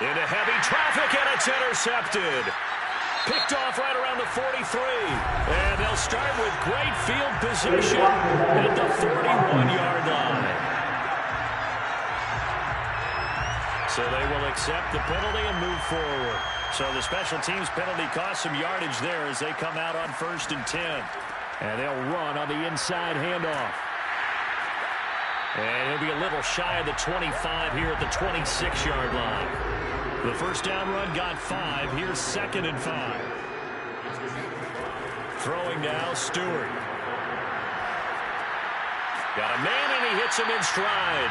B: Into heavy traffic, and it's intercepted. Picked off right around the 43. And they'll start with great field position at the 41-yard line. So they will accept the penalty and move forward. So the special teams penalty cost some yardage there as they come out on 1st and 10. And they'll run on the inside handoff. And he'll be a little shy of the 25 here at the 26-yard line. The first down run got 5. Here's 2nd and 5. Throwing now, Stewart. Got a man, and he hits him in stride.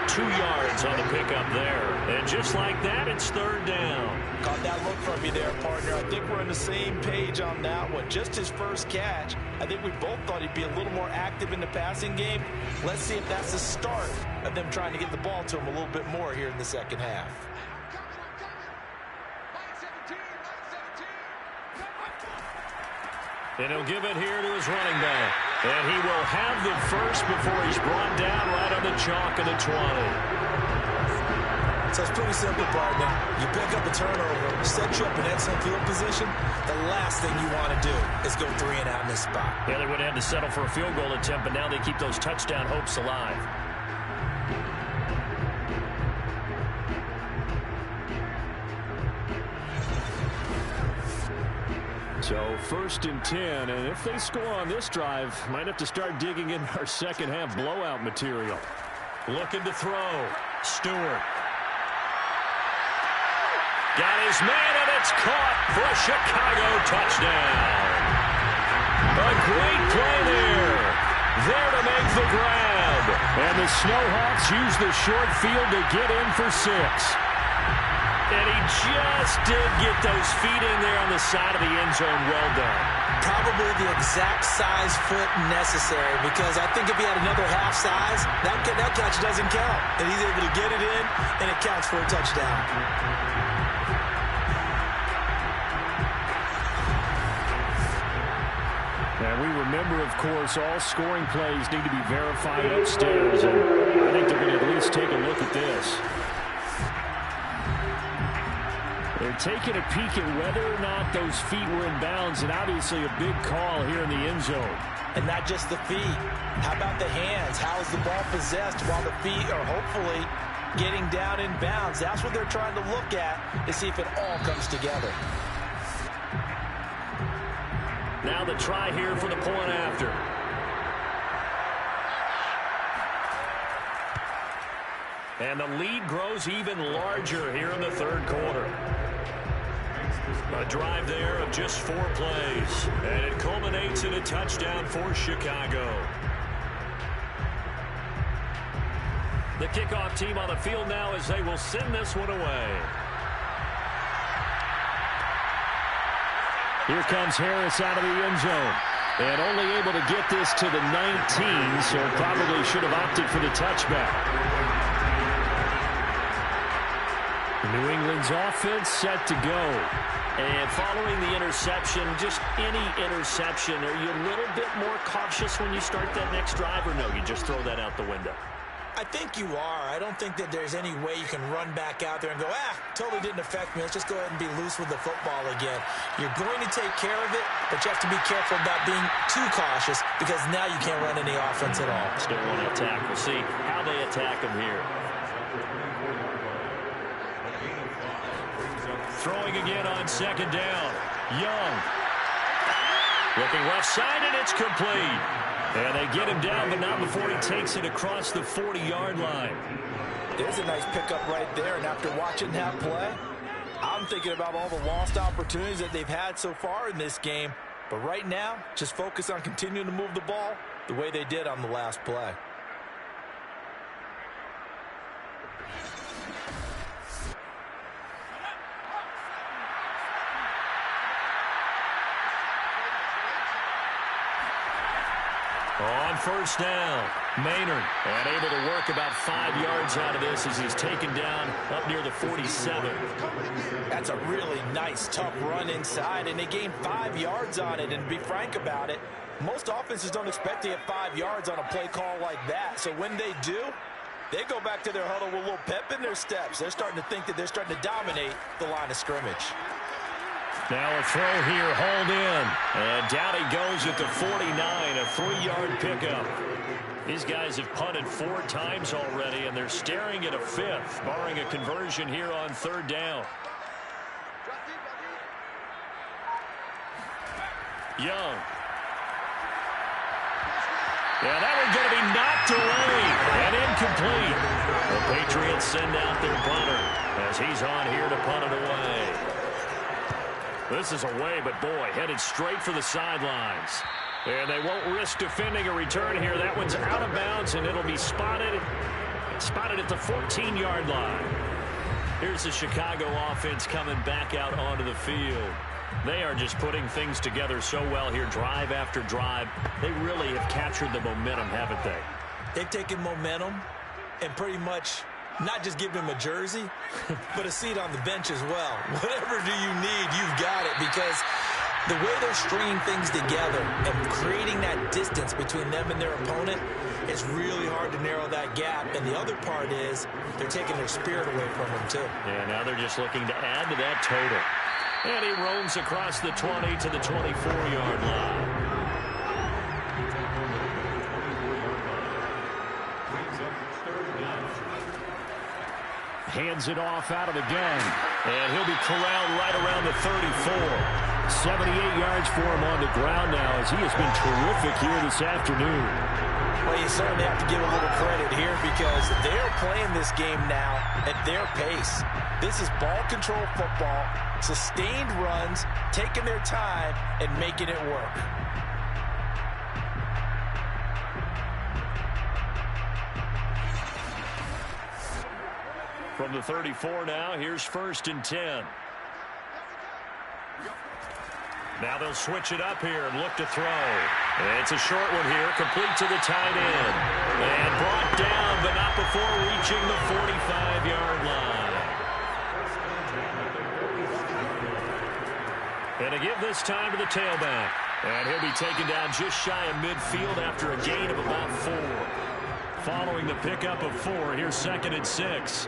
B: 2 yards on the pickup there. And just like that, it's 3rd down.
C: Caught that look from you there, partner. I think we're on the same page on that one. Just his first catch. I think we both thought he'd be a little more active in the passing game. Let's see if that's the start of them trying to get the ball to him a little bit more here in the second half.
B: And he'll give it here to his running back. And he will have the first before he's brought down right on the chalk of the 20.
C: So it's pretty simple, partner. You pick up a turnover, set you up in excellent field position. The last thing you want to do is go 3 and out in this spot.
B: Yeah, they would have had to settle for a field goal attempt, but now they keep those touchdown hopes alive. So 1st and 10, and if they score on this drive, might have to start digging in our second half blowout material. Looking to throw. Stewart. Got his man, and it's caught for a Chicago touchdown. A great play there. There to make the grab. And the Snowhawks use the short field to get in for 6. And he just did get those feet in there on the side of the end zone. Well done.
C: Probably the exact size foot necessary, because I think if he had another half size, that catch doesn't count. And he's able to get it in, and it counts for a touchdown.
B: And we remember, of course, all scoring plays need to be verified upstairs. And I think they're going to at least take a look at this. They're taking a peek at whether or not those feet were in bounds, and obviously a big call here in the end zone.
C: And not just the feet. How about the hands? How is the ball possessed while the feet are hopefully getting down in bounds? That's what they're trying to look at to see if it all comes together.
B: Now the try here for the point after. And the lead grows even larger here in the 3rd quarter. A drive there of just 4 plays. And it culminates in a touchdown for Chicago. The kickoff team on the field now as they will send this one away. Here comes Harris out of the end zone. And only able to get this to the 19, so probably should have opted for the touchback. New England's offense set to go. And following the interception, just any interception, are you a little bit more cautious when you start that next drive, or no, you just throw that out the window?
C: I think you are. I don't think that there's any way you can run back out there and go, totally didn't affect me. Let's just go ahead and be loose with the football again. You're going to take care of it, but you have to be careful about being too cautious, because now you can't run any offense at all.
B: Still want to attack. We'll see how they attack them here. Throwing again on 2nd down. Young. Looking left side, and it's complete. And they get him down, but not before he takes it across the 40-yard line.
C: There's a nice pickup right there, and after watching that play, I'm thinking about all the lost opportunities that they've had so far in this game. But right now, just focus on continuing to move the ball the way they did on the last play.
B: On 1st down, Maynard, and able to work about 5 yards out of this as he's taken down up near the 47.
C: That's a really nice, tough run inside, and they gained 5 yards on it. And to be frank about it, most offenses don't expect to get 5 yards on a play call like that. So when they do, they go back to their huddle with a little pep in their steps. They're starting to think that they're starting to dominate the line of scrimmage.
B: Now a throw here, hauled in. And down he goes at the 49, a 3-yard pickup. These guys have punted 4 times already, and they're staring at a 5th, barring a conversion here on 3rd down. Young. Yeah, that one's going to be knocked away and incomplete. The Patriots send out their punter as he's on here to punt it away. This is away, but boy, headed straight for the sidelines. And they won't risk defending a return here. That one's out of bounds, and it'll be spotted at the 14-yard line. Here's the Chicago offense coming back out onto the field. They are just putting things together so well here, drive after drive. They really have captured the momentum, haven't they?
C: They've taken momentum and pretty much not just given him a jersey, but a seat on the bench as well. Whatever do you need, you've got it, because the way they're stringing things together and creating that distance between them and their opponent, it's really hard to narrow that gap. And the other part is they're taking their spirit away from them, too.
B: Yeah, now they're just looking to add to that total. And he roams across the 20 to the 24-yard line. Hands it off out of the gun. And he'll be corralled right around the 34. 78 yards for him on the ground now as he has been terrific here this afternoon.
C: Well, you certainly have to give a little credit here because they're playing this game now at their pace. This is ball control football, sustained runs, taking their time, and making it work.
B: From the 34 now, here's 1st and 10. Now they'll switch it up here and look to throw. And it's a short one here, complete to the tight end. And brought down, but not before reaching the 45-yard line. And to give this time to the tailback. And he'll be taken down just shy of midfield after a gain of about 4. Following the pickup of 4, here's 2nd and 6.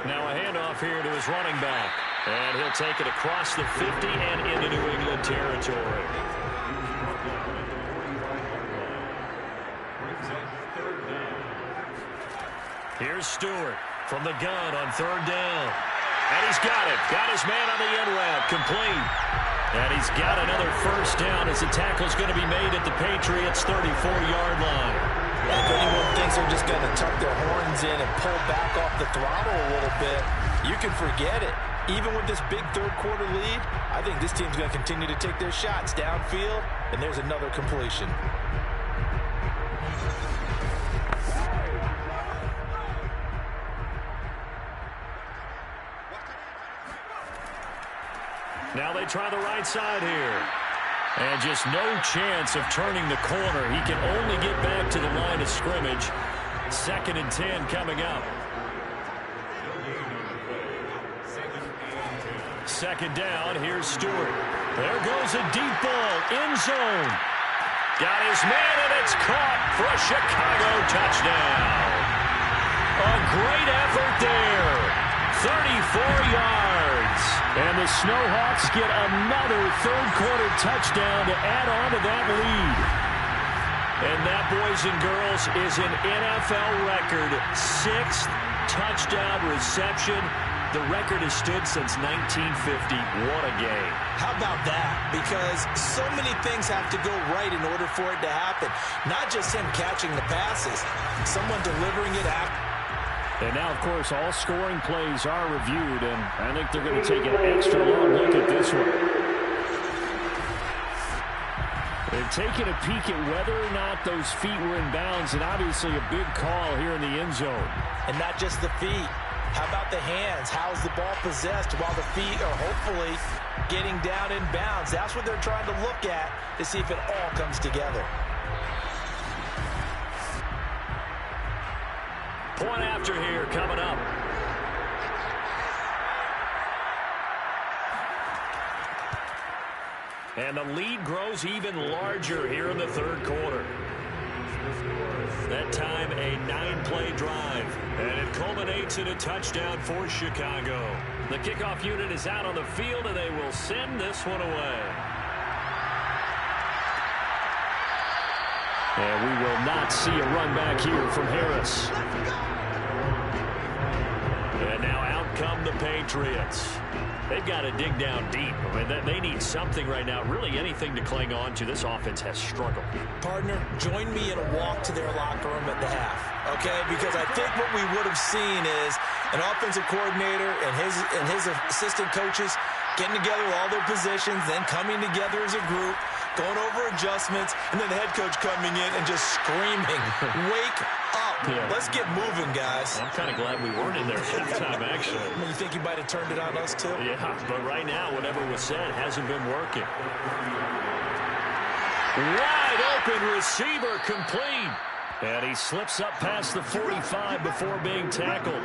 B: Now a handoff here to his running back. And he'll take it across the 50 and into New England territory. Here's Stewart from the gun on 3rd down. And he's got it. Got his man on the end route. Complete. And he's got another 1st down as the tackle's going to be made at the Patriots' 34-yard line.
C: If anyone thinks they're just going to tuck their horns in and pull back off the throttle a little bit, you can forget it. Even with this big third-quarter lead, I think this team's going to continue to take their shots downfield, and there's another completion.
B: Now they try the right side here. And just no chance of turning the corner. He can only get back to the line of scrimmage. 2nd and 10 coming up. 2nd down, here's Stewart. There goes a deep ball, end zone. Got his man, and it's caught for a Chicago touchdown. A great effort there. 34 yards. And the Snowhawks get another third-quarter touchdown to add on to that lead. And that, boys and girls, is an NFL record. 6th touchdown reception. The record has stood since 1950. What a game.
C: How about that? Because so many things have to go right in order for it to happen. Not just him catching the passes, someone delivering it after.
B: And now, of course, all scoring plays are reviewed, and I think they're going to take an extra long look at this one. They're taking a peek at whether or not those feet were in bounds, and obviously a big call here in the end zone.
C: And not just the feet. How about the hands? How is the ball possessed while the feet are hopefully getting down in bounds? That's what they're trying to look at to see if it all comes together.
B: Point after here coming up. And the lead grows even larger here in the third quarter. That time a 9-play drive. And it culminates in a touchdown for Chicago. The kickoff unit is out on the field, and they will send this one away. And we will not see a run back here from Harris. And now out come the Patriots. They've got to dig down deep. I mean, they need something right now, really anything to cling on to. This offense has struggled.
C: Partner, join me in a walk to their locker room at the half, okay? Because I think what we would have seen is an offensive coordinator and his assistant coaches getting together with all their positions, then coming together as a group, going over adjustments, and then the head coach coming in and just screaming, wake up. Yeah. Let's get moving, guys.
B: I'm kind of glad we weren't in there halftime, actually.
C: You think you might have turned it on us, too?
B: Yeah, but right now, whatever was said hasn't been working. Wide open receiver complete. And he slips up past the 45 before being tackled.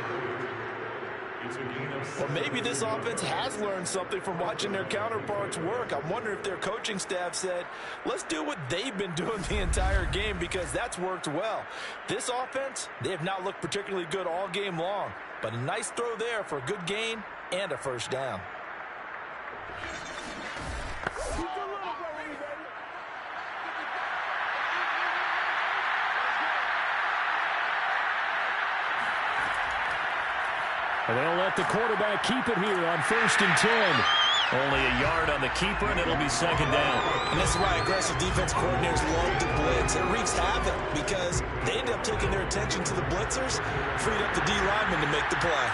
C: Well, maybe this offense has learned something from watching their counterparts work. I'm wondering if their coaching staff said, let's do what they've been doing the entire game, because that's worked well. This offense, they have not looked particularly good all game long, but a nice throw there for a good gain and a first down.
B: And they'll let the quarterback keep it here on 1st and 10. Only a yard on the keeper, and it'll be 2nd down.
C: And this is why aggressive defense coordinators love to blitz. It wreaks havoc because they end up taking their attention to the blitzers, freed up the D lineman to make the play.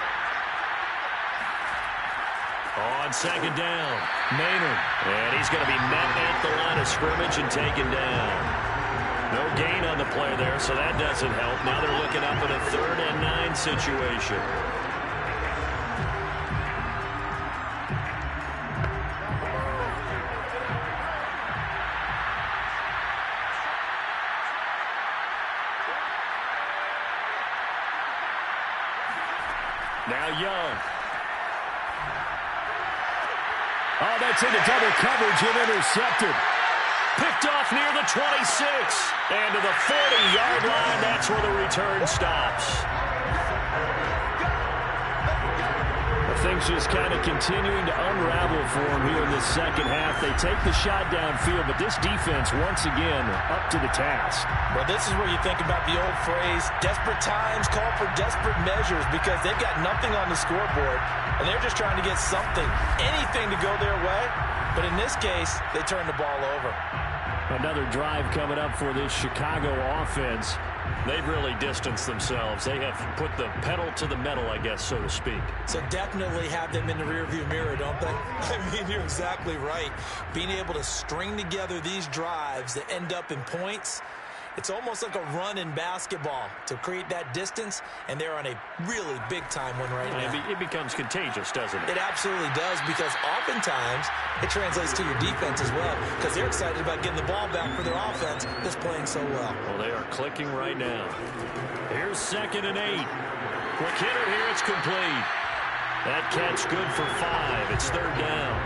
B: On 2nd down, Maynard. And he's going to be met at the line of scrimmage and taken down. No gain on the play there, so that doesn't help. Now they're looking up in a 3rd and 9 situation. Now Young. Oh, that's into double coverage and intercepted. Picked off near the 26. And to the 40-yard line, that's where the return stops. Things just kind of continuing to unravel for them here in the second half. They take the shot downfield, but this defense, once again, up to the task.
C: Well, this is where you think about the old phrase, desperate times call for desperate measures, because they've got nothing on the scoreboard, and they're just trying to get something, anything to go their way. But in this case, they turn the ball over.
B: Another drive coming up for this Chicago offense. They've really distanced themselves. They have put the pedal to the metal, I guess, so to speak.
C: So definitely have them in the rearview mirror, don't they? I mean, you're exactly right. Being able to string together these drives that end up in points, it's almost like a run in basketball to create that distance, and they're on a really big-time one right now.
B: It becomes contagious, doesn't it?
C: It absolutely does, because oftentimes it translates to your defense as well, because they're excited about getting the ball back for their offense that's playing so well.
B: Well, they are clicking right now. Here's 2nd and 8. Quick hitter here, it's complete. That catch good for 5. It's 3rd down.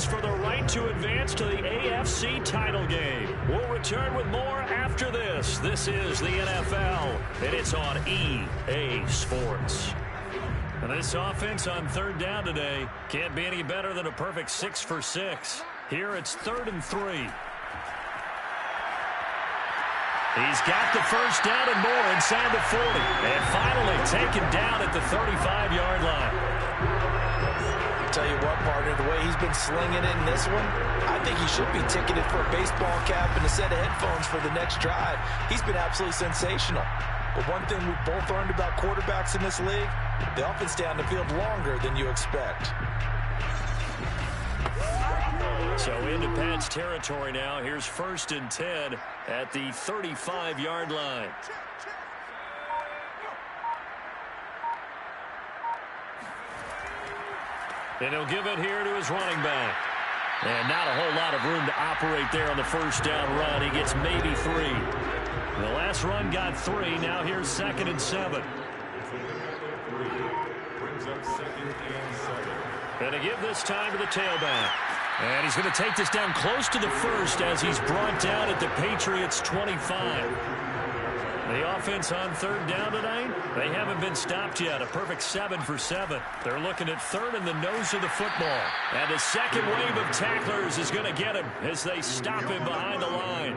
B: For the right to advance to the AFC title game. We'll return with more after this. This is the NFL, and it's on EA Sports. And this offense on 3rd down today can't be any better than a perfect 6 for 6. Here it's 3rd and 3. He's got the 1st down and more inside the 40. And finally taken down at the 35-yard line.
C: Tell you what, partner, the way he's been slinging it in this one, I think he should be ticketed for a baseball cap and a set of headphones for the next drive. He's been absolutely sensational. But one thing we've both learned about quarterbacks in this league, they often stay on the field longer than you expect.
B: So into Pat's territory now. Here's 1st and 10 at the 35-yard line. And he'll give it here to his running back. And not a whole lot of room to operate there on the 1st down run. He gets maybe 3. The last run got 3. Now here's 2nd and 7. And to give this time to the tailback. And he's going to take this down close to the 1st as he's brought down at the Patriots' 25. The offense on 3rd down tonight, they haven't been stopped yet. A perfect 7 for 7. They're looking at 3rd in the nose of the football. And the second wave of tacklers is going to get him as they stop him behind the line.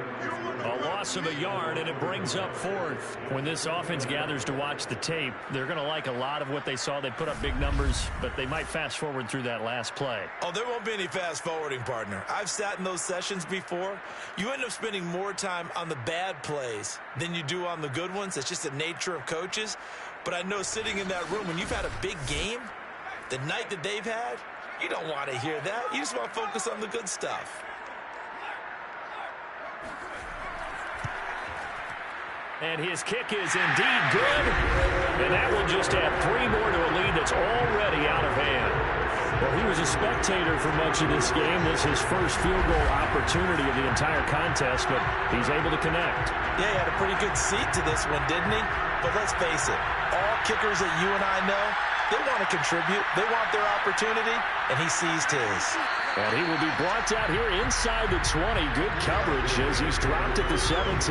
B: A loss of a yard, and it brings up 4th. When this offense gathers to watch the tape, they're going to like a lot of what they saw. They put up big numbers, but they might fast forward through that last play.
C: Oh, there won't be any fast forwarding, partner. I've sat in those sessions before. You end up spending more time on the bad plays than you do on the good ones. It's just the nature of coaches. But I know sitting in that room, when you've had a big game, the night that they've had, you don't want to hear that. You just want to focus on the good stuff.
B: And his kick is indeed good. And that will just add 3 more to a lead that's already out of hand. Well, he was a spectator for much of this game. This is his first field goal opportunity of the entire contest, but he's able to connect.
C: Yeah, he had a pretty good seat to this one, didn't he? But let's face it, all kickers that you and I know, they want to contribute. They want their opportunity, and he seized his.
B: And he will be brought down here inside the 20. Good coverage as he's dropped at the 17.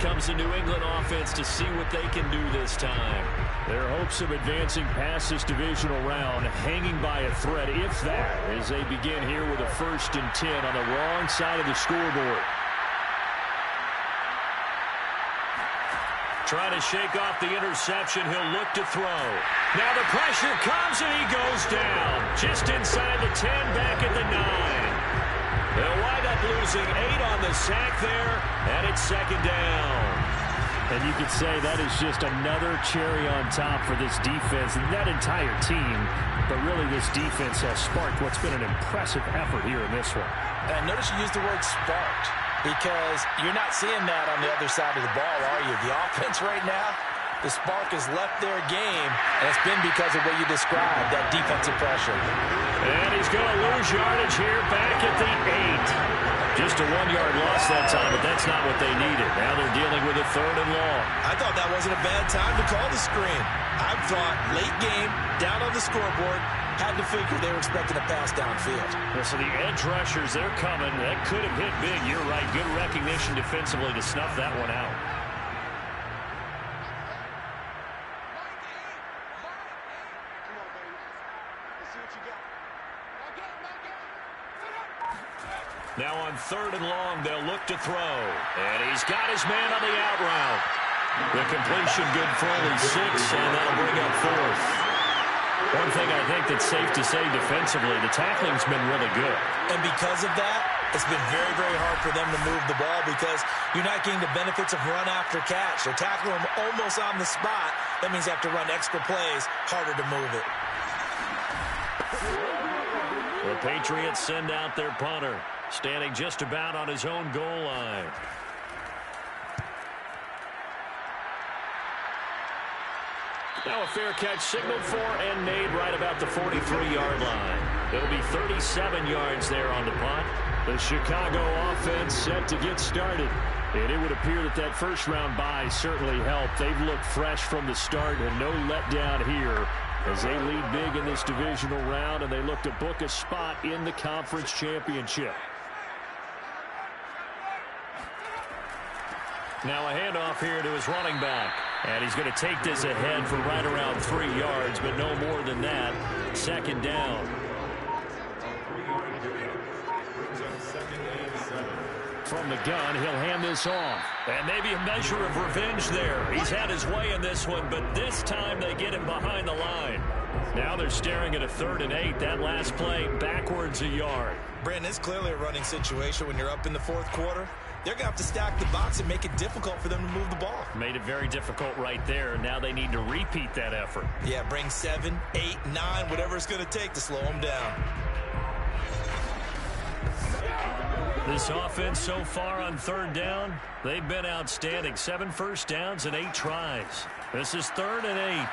B: comes the New England offense to see what they can do this time. Their hopes of advancing past this divisional round hanging by a thread, if that, as they begin here with a 1st and 10 on the wrong side of the scoreboard. Trying to shake off the interception. He'll look to throw. Now the pressure comes, and he goes down. Just inside the 10, back at the 9. They'll wind up losing 8 on the sack there, and it's 2nd down.
F: And you could say that is just another cherry on top for this defense and that entire team. But really, this defense has sparked what's been an impressive effort here in this one.
C: And notice you use the word sparked, because you're not seeing that on the other side of the ball, are you? The offense right now, the spark has left their game, and it's been because of what you described, that defensive pressure.
B: And he's going to lose yardage here back at the 8. Just a 1-yard loss that time, but that's not what they needed. Now they're dealing with a 3rd and long.
C: I thought that wasn't a bad time to call the screen. I thought late game, down on the scoreboard, had to figure they were expecting a pass downfield.
B: Yeah, so the edge rushers, they're coming. That could have hit big. You're right. Good recognition defensively to snuff that one out. Now on 3rd and long, they'll look to throw. And he's got his man on the out route. The completion good for only 6, and that'll bring up 4th. One thing I think that's safe to say defensively, the tackling's been really good.
C: And because of that, it's been very, very hard for them to move the ball because you're not getting the benefits of run after catch. They're tackling them almost on the spot. That means they have to run extra plays, harder to move it.
B: The Patriots send out their punter, standing just about on his own goal line. Now a fair catch signaled for and made right about the 43-yard line. It'll be 37 yards there on the punt. The Chicago offense set to get started. And it would appear that that first-round bye certainly helped. They've looked fresh from the start and no letdown here as they lead big in this divisional round and they look to book a spot in the conference championship. Now a handoff here to his running back. And he's going to take this ahead for right around 3 yards, but no more than that. 2nd down. From the gun, he'll hand this off. And maybe a measure of revenge there. He's had his way in this one, but this time they get him behind the line. Now they're staring at a 3rd and 8. That last play backwards a yard.
C: Brandon, it's clearly a running situation when you're up in the 4th quarter. They're going to have to stack the box and make it difficult for them to move the ball.
B: Made it very difficult right there. Now they need to repeat that effort.
C: Yeah, bring 7, 8, 9, whatever it's going to take to slow them down.
B: This offense so far on 3rd down, they've been outstanding. 7 first downs and 8 tries. This is 3rd and 8.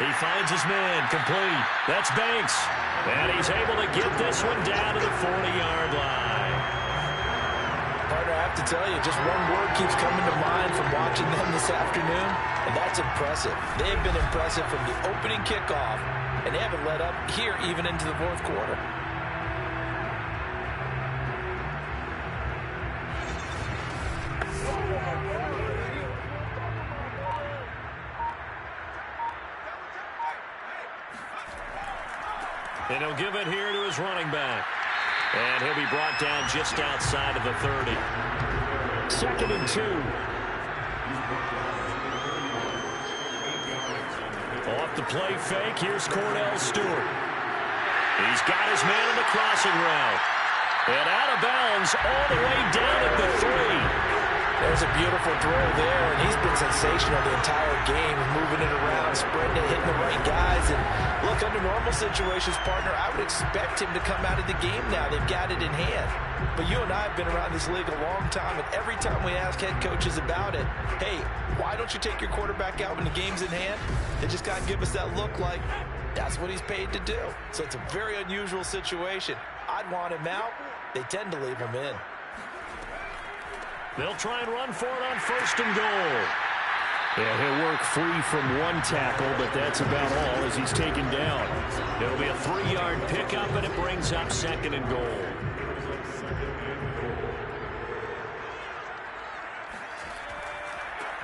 B: He finds his man, complete. That's Banks. And he's able to get this one down to the 40-yard line.
C: Partner, I have to tell you, just one word keeps coming to mind from watching them this afternoon, and that's impressive. They have been impressive from the opening kickoff, and they haven't let up here even into the 4th quarter.
B: And he'll give it here to his running back. And he'll be brought down just outside of the 30.
F: 2nd and 2.
B: Off the play fake, here's Cordell Stewart. He's got his man in the crossing route. And out of bounds all the way down at the 3.
C: There's a beautiful throw there, and he's been sensational the entire game, moving it around, spreading it, hitting the right guys. And look, under normal situations, partner, I would expect him to come out of the game now. They've got it in hand. But you and I have been around this league a long time, and every time we ask head coaches about it, hey, why don't you take your quarterback out when the game's in hand? They just got to give us that look like that's what he's paid to do. So it's a very unusual situation. I'd want him out. They tend to leave him in.
B: They'll try and run for it on 1st and goal.
F: Yeah, he'll work free from one tackle, but that's about all as he's taken down.
B: It'll be a 3-yard pickup, and it brings up 2nd and goal.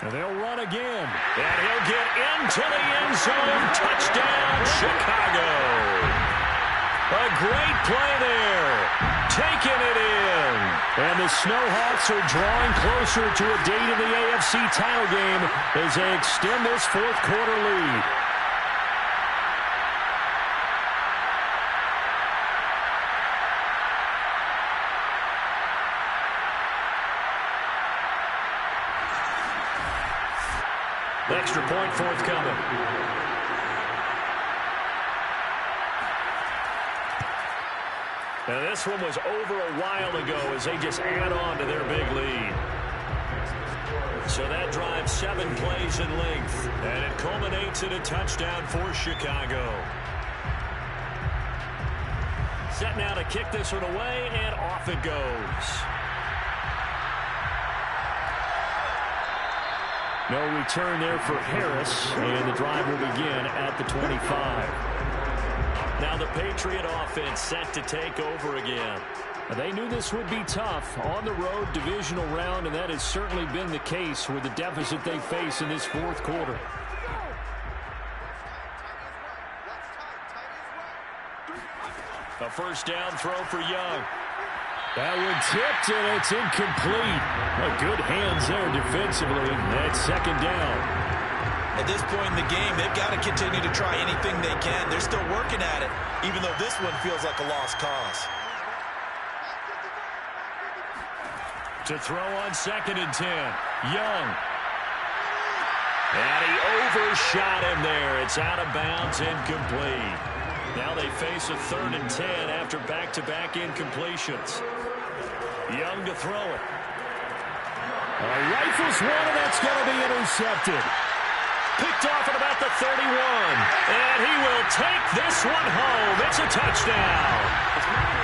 B: And they'll run again. And he'll get into the end zone. Touchdown, Chicago. A great play there. Taking it in. And the Snowhawks are drawing closer to a date in the AFC title game as they extend this fourth quarter lead. Extra point forthcoming. Now this one was over a while ago as they just add on to their big lead. So that drives 7 plays in length, and it culminates in a touchdown for Chicago. Set now to kick this one away, and off it goes. No return there for Harris, and the drive will begin at the 25. Now the Patriot offense set to take over again. They knew this would be tough on the road divisional round, and that has certainly been the case with the deficit they face in this fourth quarter. A first down throw for Young. That one tipped, and it's incomplete. Good hands there defensively. That's second down.
C: At this point in the game, they've got to continue to try anything they can. They're still working at it, even though this one feels like a lost cause.
B: To throw on 2nd and 10. Young. And he overshot him there. It's out of bounds, incomplete. Now they face a 3rd and 10 after back-to-back incompletions. Young to throw it. Rifles one, and that's going to be intercepted. Picked off at about the 31. And he will take this one home. It's a touchdown.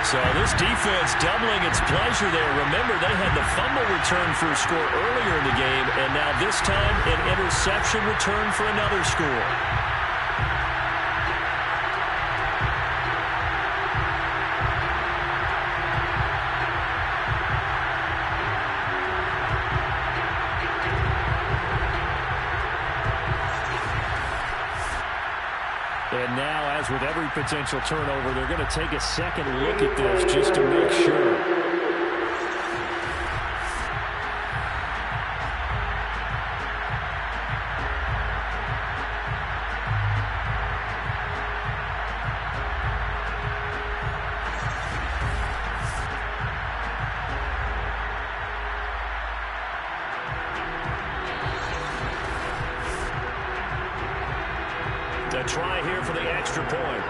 B: So this defense doubling its pleasure there. Remember, they had the fumble return for a score earlier in the game, and now this time an interception return for another score. And now, as with every potential turnover, they're going to take a second look at this just to make sure. A try here for the extra point.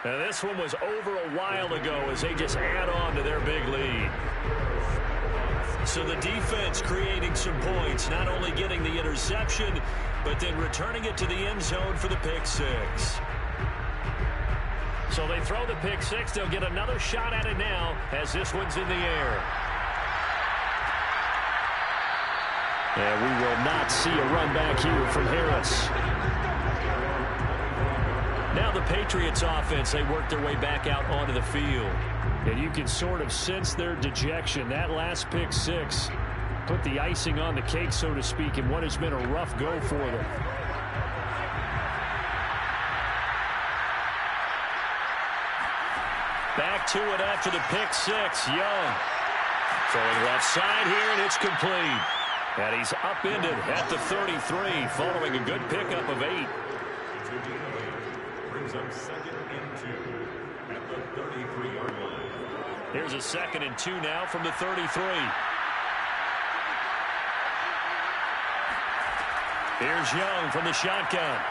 B: Now this one was over a while ago as they just add on to their big lead. So the defense creating some points, not only getting the interception, but then returning it to the end zone for the pick six. So they throw the pick six. They'll get another shot at it now as this one's in the air. And we will not see a run back here from Harris. Now the Patriots offense, they work their way back out onto the field. And you can sort of sense their dejection. That last pick six put the icing on the cake, so to speak, in what has been a rough go for them. Back to it after the pick six. Young throwing left side here, and it's complete. And he's upended at the 33 following a good pickup of 8.
D: Brings up 2nd and 2 at the 33-yard line.
B: Here's a 2nd and 2 now from the 33. Here's Young from the shotgun.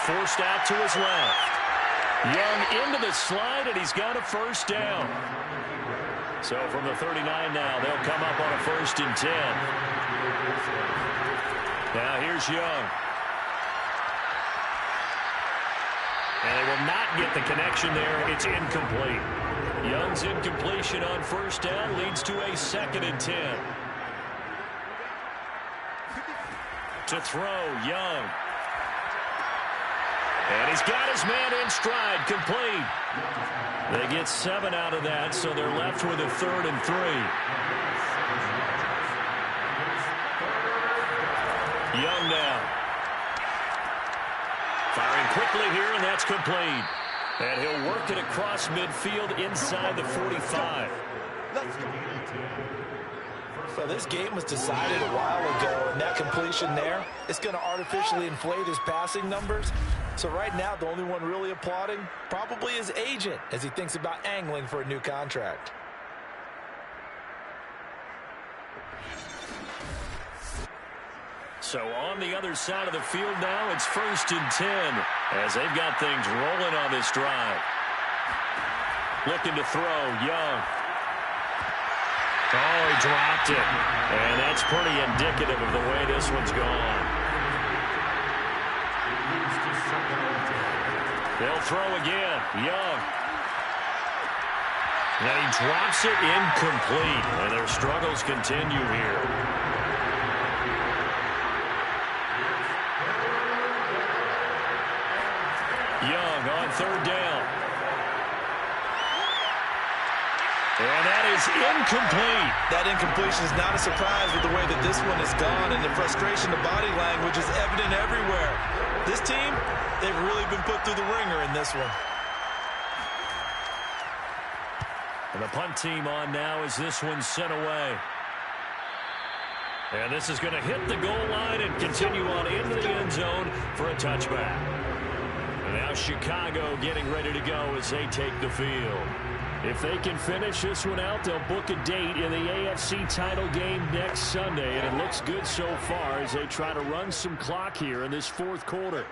B: Forced out to his left. Young into the slide, and he's got a first down. So from the 39 now, they'll come up on a 1st and 10. Now here's Young. And they will not get the connection there. It's incomplete. Young's incompletion on 1st down leads to a 2nd and 10. To throw, Young. And he's got his man in stride, complete. They get 7 out of that, so they're left with a 3rd and 3. Young now. Firing quickly here, and that's complete. And he'll work it across midfield inside the 45.
C: So this game was decided a while ago, and that completion there, it's going to artificially inflate his passing numbers. So right now, the only one really applauding probably his agent as he thinks about angling for a new contract.
B: So on the other side of the field now, it's 1st and 10 as they've got things rolling on this drive. Looking to throw, Young. Oh, he dropped it. And that's pretty indicative of the way this one's gone. They'll throw again. Young. And he drops it incomplete. And their struggles continue here. Young on 3rd down. And that is incomplete.
C: That incompletion is not a surprise with the way that this one has gone, and the frustration, the body language is evident everywhere. This team, they've really been put through the ringer in this one.
B: And the punt team on now as this one's sent away. And this is going to hit the goal line and continue on into the end zone for a touchback. And now Chicago getting ready to go as they take the field. If they can finish this one out, they'll book a date in the AFC title game next Sunday. And it looks good so far as they try to run some clock here in this 4th quarter.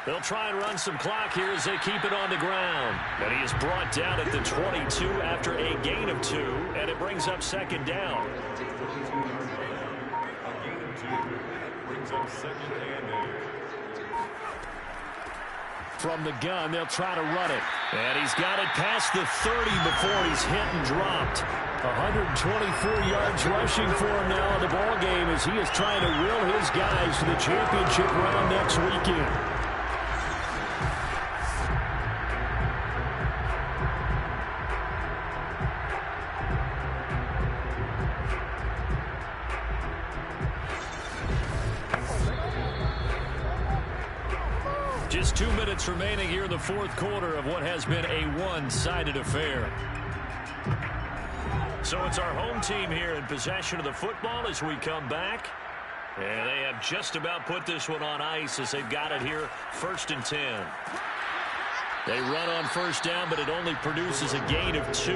B: They'll try and run some clock here as they keep it on the ground. And he is brought down at the 22 after a gain of 2. And it brings up 2nd down.
D: Brings up 2nd and 8.
B: From the gun, they'll try to run it. And he's got it past the 30 before he's hit and dropped. 124 yards rushing for him now in the ballgame as he is trying to will his guys to the championship round next weekend. Just 2 minutes remaining here in the 4th quarter of what has been a one-sided affair. So it's our home team here in possession of the football as we come back. And they have just about put this one on ice as they've got it here 1st and 10. They run on 1st down, but it only produces a gain of 2.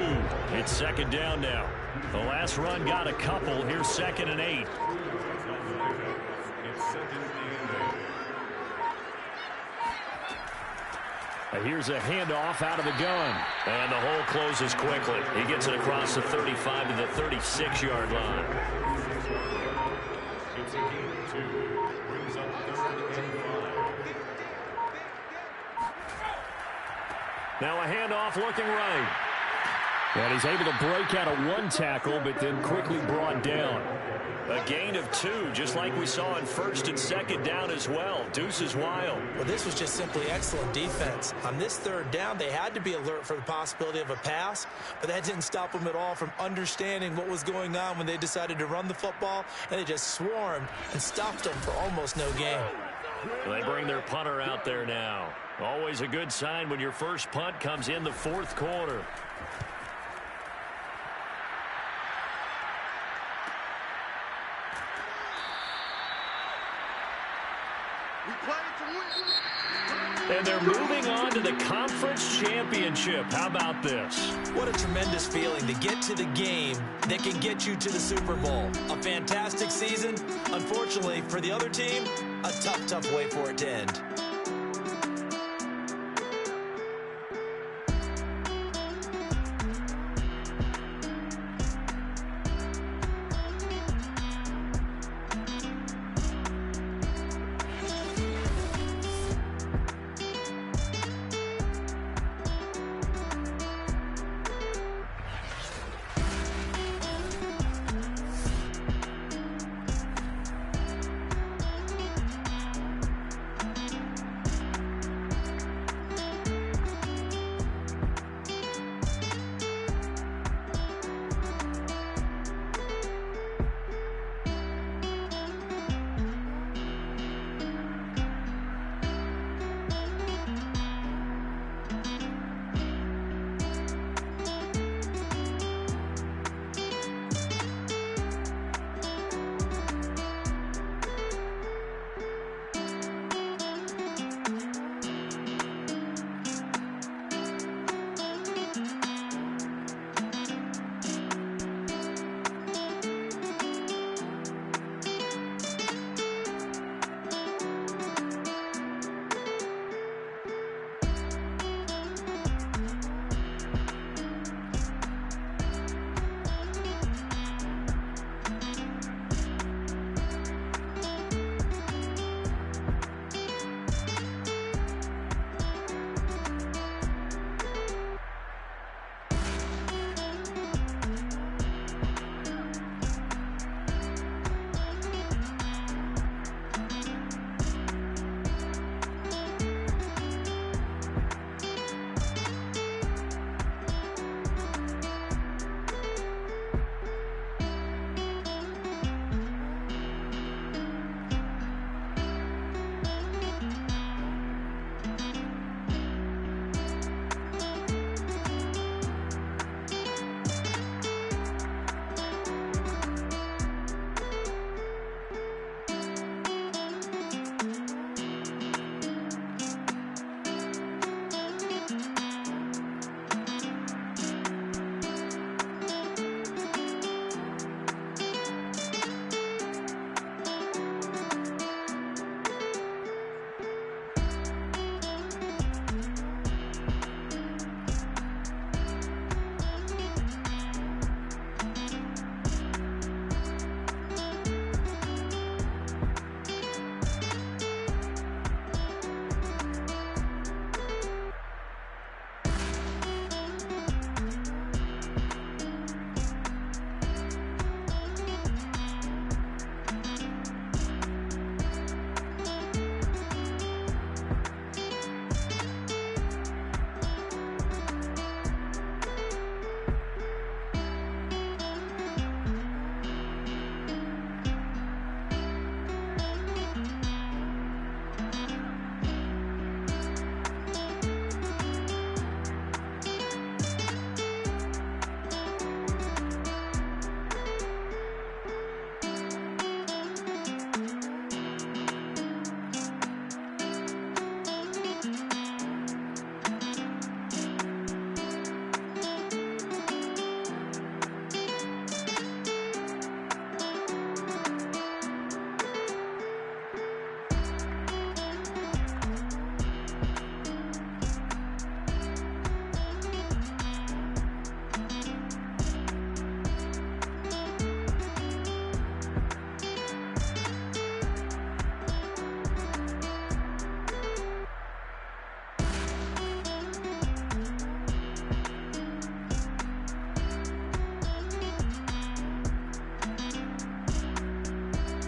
B: It's 2nd down now. The last run got a couple. Here's 2nd and 8.
D: It's 2nd and 8.
B: Here's a handoff out of the gun. And the hole closes quickly. He gets it across the 35 to the 36-yard line.
D: It's a gain of 2. Brings up 3rd and 5.
B: Now a handoff looking right. And he's able to break out of 1 tackle, but then quickly brought down. A gain of 2, just like we saw on 1st and 2nd down as well. Deuce is wild.
C: Well, this was just simply excellent defense. On this 3rd down, they had to be alert for the possibility of a pass, but that didn't stop them at all from understanding what was going on when they decided to run the football, and they just swarmed and stopped them for almost no gain.
B: They bring their punter out there now. Always a good sign when your first punt comes in the 4th quarter. And they're moving on to the conference championship. How about this?
C: What a tremendous feeling to get to the game that can get you to the Super Bowl. A fantastic season. Unfortunately, for the other team, a tough way for it to end.